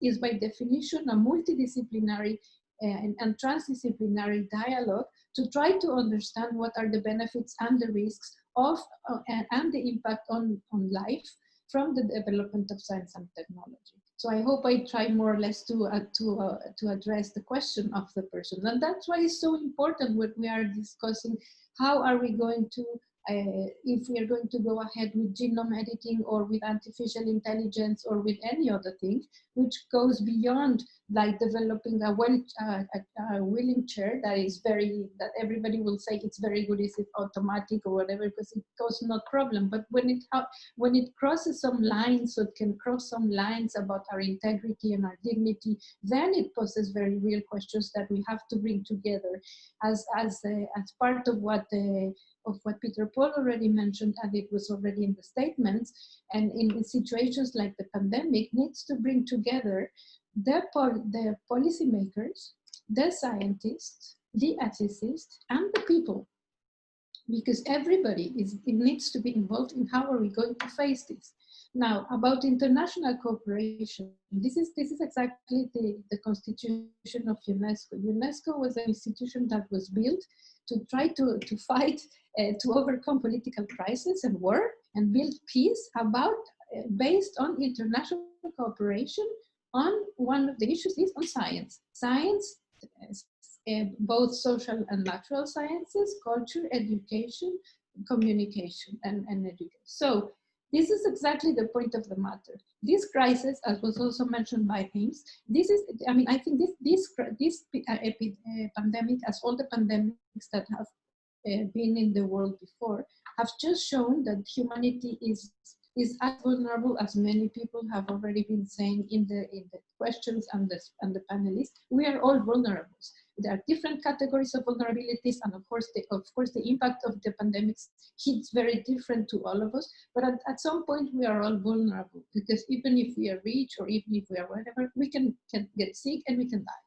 is by definition a multidisciplinary and transdisciplinary dialogue to try to understand what are the benefits and the risks of and the impact on life from the development of science and technology. So I hope I try more or less to address the question of the person. And that's why it's so important when we are discussing how are we going to, if we are going to go ahead with genome editing or with artificial intelligence or with any other thing, which goes beyond like developing a willing chair that is that everybody will say it's very good if it's automatic or whatever, because it goes no problem. But when it crosses some lines, so it can cross some lines about our integrity and our dignity, then it poses very real questions that we have to bring together as part of what Peter Paul already mentioned, and it was already in the statements, and in situations like the pandemic, needs to bring together the policymakers, the scientists, the ethicists, and the people, because everybody needs to be involved in how are we going to face this. Now, about international cooperation, this is exactly the constitution of UNESCO. UNESCO was an institution that was built to try to fight, to overcome political crisis and war and build peace based on international cooperation on one of the issues is on science. Science, both social and natural sciences, culture, education, communication, and education. So this is exactly the point of the matter. This crisis, as was also mentioned by Ames, I think this pandemic, as all the pandemics that have been in the world before, have just shown that humanity is as vulnerable as many people have already been saying in the questions and the panelists. We are all vulnerable. There are different categories of vulnerabilities, and of course the impact of the pandemics hits very different to all of us. But at some point we are all vulnerable, because even if we are rich or even if we are whatever, we can get sick and we can die.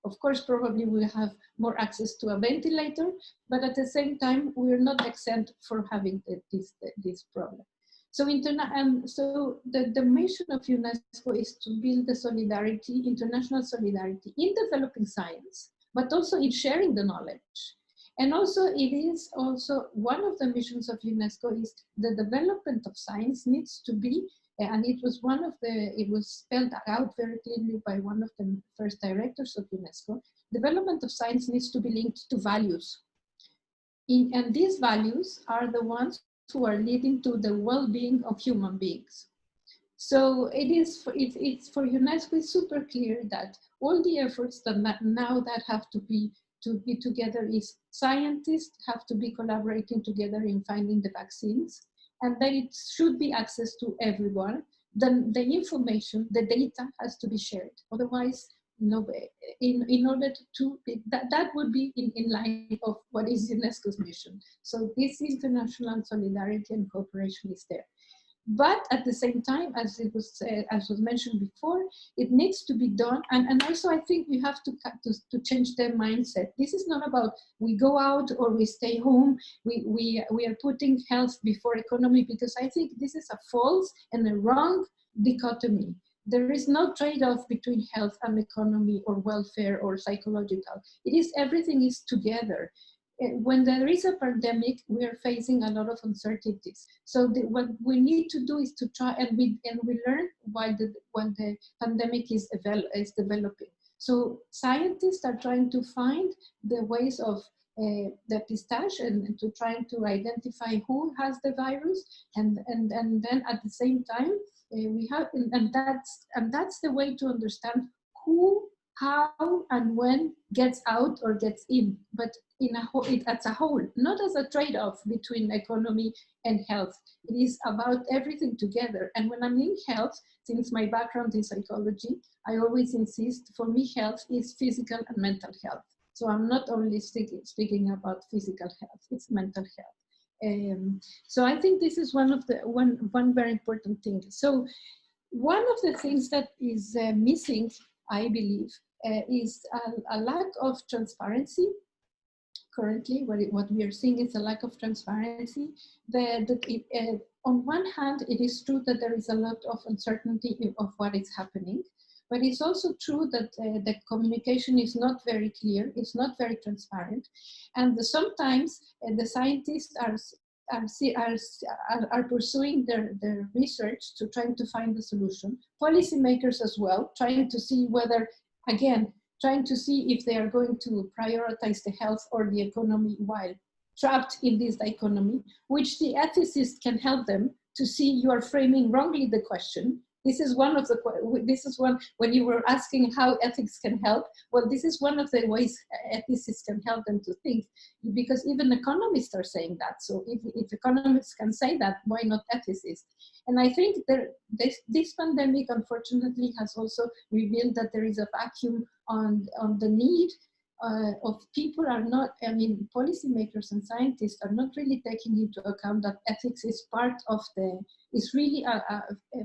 Of course, probably we'll have more access to a ventilator, but at the same time, we're not exempt from having this problem. So, the mission of UNESCO is to build the solidarity, international solidarity in developing science, but also in sharing the knowledge. And also, it is also one of the missions of UNESCO is the development of science needs to be, and it was spelled out very clearly by one of the first directors of UNESCO, development of science needs to be linked to values. And these values are the ones who are leading to the well-being of human beings. So it's for UNESCO, it's super clear that all the efforts that have to be together is scientists have to be collaborating together in finding the vaccines, and then it should be access to everyone. Then the information, the data has to be shared. Otherwise, no, in order to that would be in line of what is UNESCO's mission. So this international solidarity and cooperation is there. But at the same time, as was mentioned before, it needs to be done. And also, I think we have to change their mindset. This is not about we go out or we stay home. We are putting health before economy, because I think this is a false and a wrong dichotomy. There is no trade-off between health and economy or welfare or psychological. It is everything is together. When there is a pandemic, we are facing a lot of uncertainties. So what we need to do is to try and we learn while the pandemic is developing. So scientists are trying to find the ways of the pistache and to trying to identify who has the virus, and then at the same time we have and that's the way to understand who, how, and when gets out or gets in, but in a whole, as a whole, not as a trade-off between economy and health. It is about everything together. And when I mean health, since my background in psychology, I always insist, for me, health is physical and mental health. So I'm not only speaking about physical health, it's mental health. So I think this is one very important thing. So one of the things that is missing, I believe, is a lack of transparency. Currently, what we are seeing is a lack of transparency. On one hand, it is true that there is a lot of uncertainty of what is happening, but it's also true that the communication is not very clear, it's not very transparent, and sometimes the scientists are pursuing their research to trying to find the solution. Policymakers as well, trying to see whether, again, trying to see if they are going to prioritize the health or the economy while trapped in this dichotomy, which the ethicist can help them to see you are framing wrongly the question. This is one, when you were asking how ethics can help, well, this is one of the ways ethicists can help them to think, because even economists are saying that. So if economists can say that, why not ethicists? And I think this pandemic, unfortunately, has also revealed that there is a vacuum on the need of people are not, I mean, policymakers and scientists are not really taking into account that ethics is part of is really a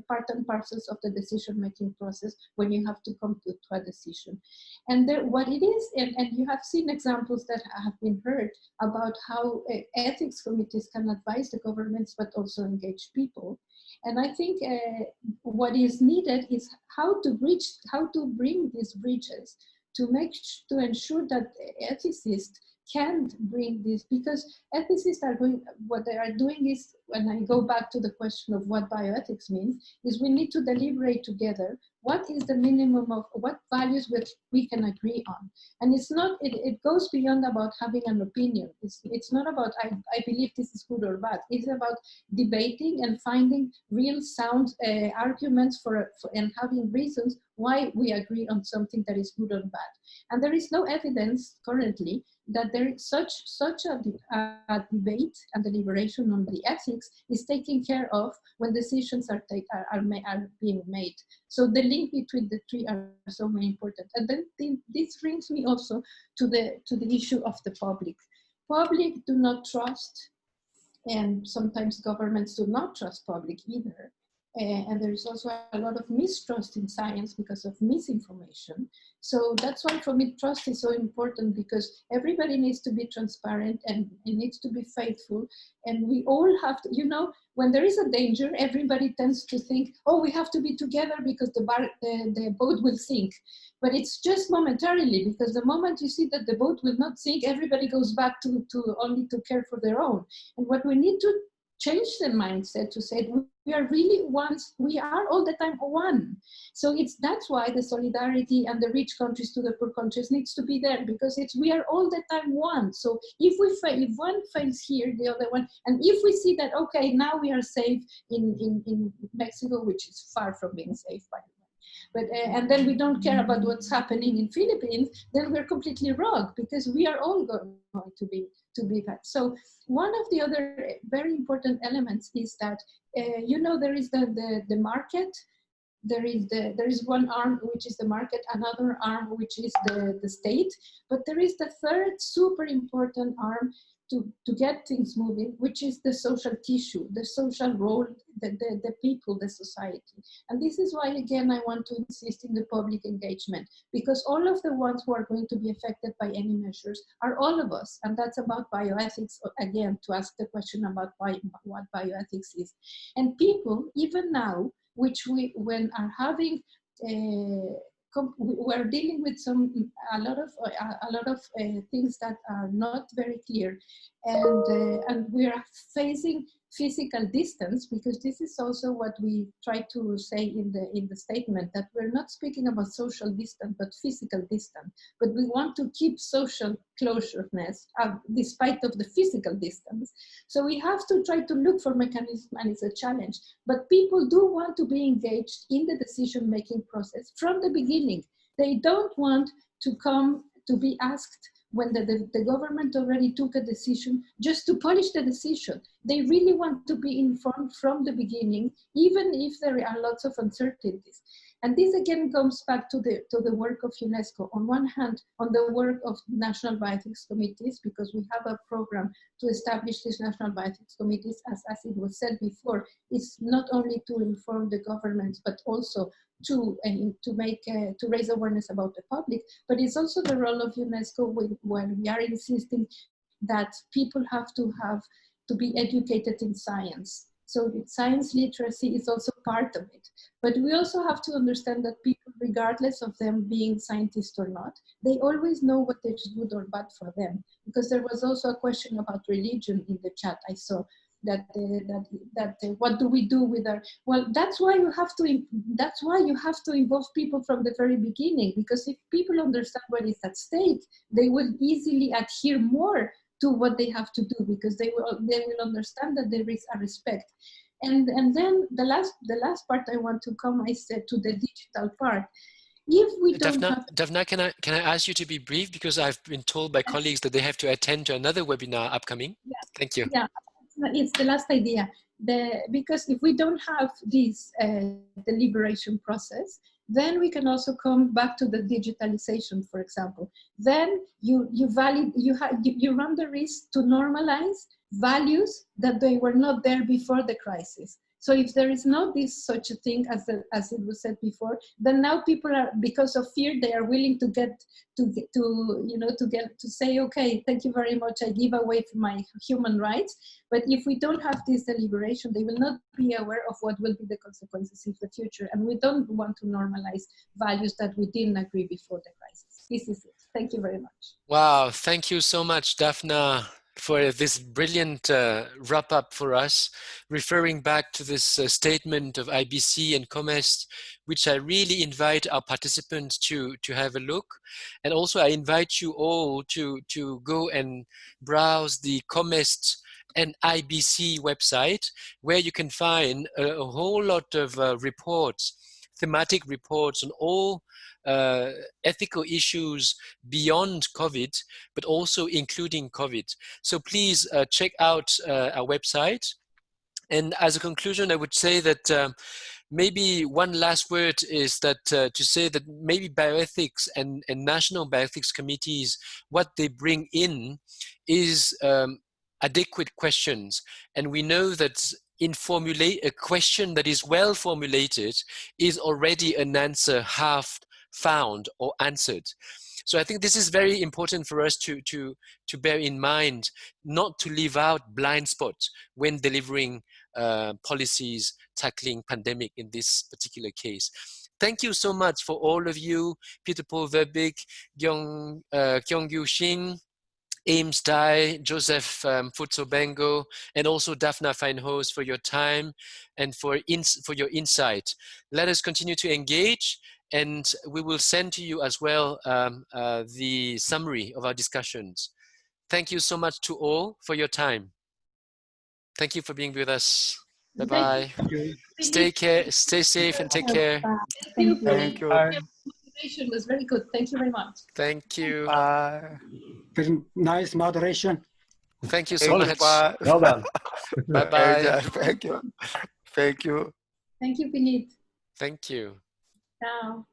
part and parcels of the decision-making process when you have to come to a decision. And what it is, and you have seen examples that have been heard about how ethics committees can advise the governments, but also engage people. And I think what is needed is how to bring these bridges to ensure that ethicists can bring this, because ethicists are what they are doing is, when I go back to the question of what bioethics means, is we need to deliberate together what is the minimum of what values which we can agree on. And it's not, it goes beyond about having an opinion. It's not about, I believe this is good or bad. It's about debating and finding real sound arguments and having reasons why we agree on something that is good or bad. And there is no evidence currently that there is such a debate and deliberation on the ethics is taken care of when decisions are being made. So the link between the three are so very important. And then this brings me also to the issue of the public. Public do not trust, and sometimes governments do not trust public either. And there's also a lot of mistrust in science because of misinformation. So that's why for me trust is so important, because everybody needs to be transparent and it needs to be faithful. And we all have to, you know, when there is a danger, everybody tends to think, oh, we have to be together because the boat will sink. But it's just momentarily, because the moment you see that the boat will not sink, everybody goes back to only to care for their own. And what we need to change the mindset to say we are really one, we are all the time one. So that's why the solidarity and the rich countries to the poor countries needs to be there, because we are all the time one. So if one fails here, the other one, and if we see that, okay, now we are safe in Mexico, which is far from being safe, by the way. But, and then we don't care about what's happening in Philippines, then we're completely wrong, because we are all going to be that. So one of the other very important elements is that, you know, there is the market, there is one arm which is the market, another arm which is the state, but there is the third super important arm to get things moving, which is the social tissue, the social role, the people, the society. And this is why, again, I want to insist in the public engagement, because all of the ones who are going to be affected by any measures are all of us. And that's about bioethics, again, to ask the question about what bioethics is. And people, even now, which when are having we're dealing with a lot of things that are not very clear, and we are facing physical distance, because this is also what we try to say in the statement, that we're not speaking about social distance but physical distance, but we want to keep social closeness despite of the physical distance. So we have to try to look for mechanisms, and it's a challenge, but people do want to be engaged in the decision-making process from the beginning. They don't want to come to be asked when the government already took a decision just to polish the decision. They really want to be informed from the beginning, even if there are lots of uncertainties. And this again comes back to the work of UNESCO. On one hand, on the work of national bioethics committees, because we have a program to establish these national bioethics committees, as it was said before, it's not only to inform the governments, but also to raise awareness about the public, but it's also the role of UNESCO when we are insisting that people have to be educated in science. So science literacy is also part of it. But we also have to understand that people, regardless of them being scientists or not, they always know what is good or bad for them. Because there was also a question about religion in the chat I saw. what do we do with our, well, that's why you have to involve people from the very beginning, because if people understand what is at stake, they will easily adhere more to what they have to do, because they will understand that there is a respect. And then the last part I want to come is to the digital part. If we don't Daphna, can I ask you to be brief, because I've been told by colleagues that they have to attend to another webinar upcoming. Yeah. Thank you. Yeah, it's the last idea. Because if we don't have this deliberation process, then we can also come back to the digitalization, for example. Then you run the risk to normalize values that they were not there before the crisis. So if there is not such a thing as it was said before, then now people are, because of fear, they are willing to say, okay, thank you very much, I give away my human rights. But if we don't have this deliberation, they will not be aware of what will be the consequences in the future. And we don't want to normalize values that we didn't agree before the crisis. This is it. Thank you very much. Wow, thank you so much, Daphna, for this brilliant wrap up for us, referring back to this statement of IBC and COMEST, which I really invite our participants to have a look. And also I invite you all to go and browse the COMEST and IBC website, where you can find a whole lot of reports, thematic reports on all ethical issues beyond COVID, but also including COVID. So please check out our website. And as a conclusion, I would say that maybe one last word is that to say that maybe bioethics and national bioethics committees, what they bring in is adequate questions. And we know that a question that is well formulated is already an answer half found or answered. So I think this is very important for us to bear in mind, not to leave out blind spots when delivering policies tackling pandemic in this particular case. Thank you so much for all of you, Peter Paul Verbeek, Gyonggu Shin, Ames Dhai, Joseph Mfutso Bengo, and also Daphna Feinhose for your time and for your insight. Let us continue to engage, and we will send to you as well the summary of our discussions. Thank you so much to all for your time. Thank you for being with us. Bye-bye. Stay safe and take care. Thank you. Thank you. Moderation was very good. Thank you very much. Thank you. Bye. Very nice moderation. Thank you so much. Bye. Well done. Bye-bye. Thank you. Thank you. Thank you, Vinit. Thank you. Ciao.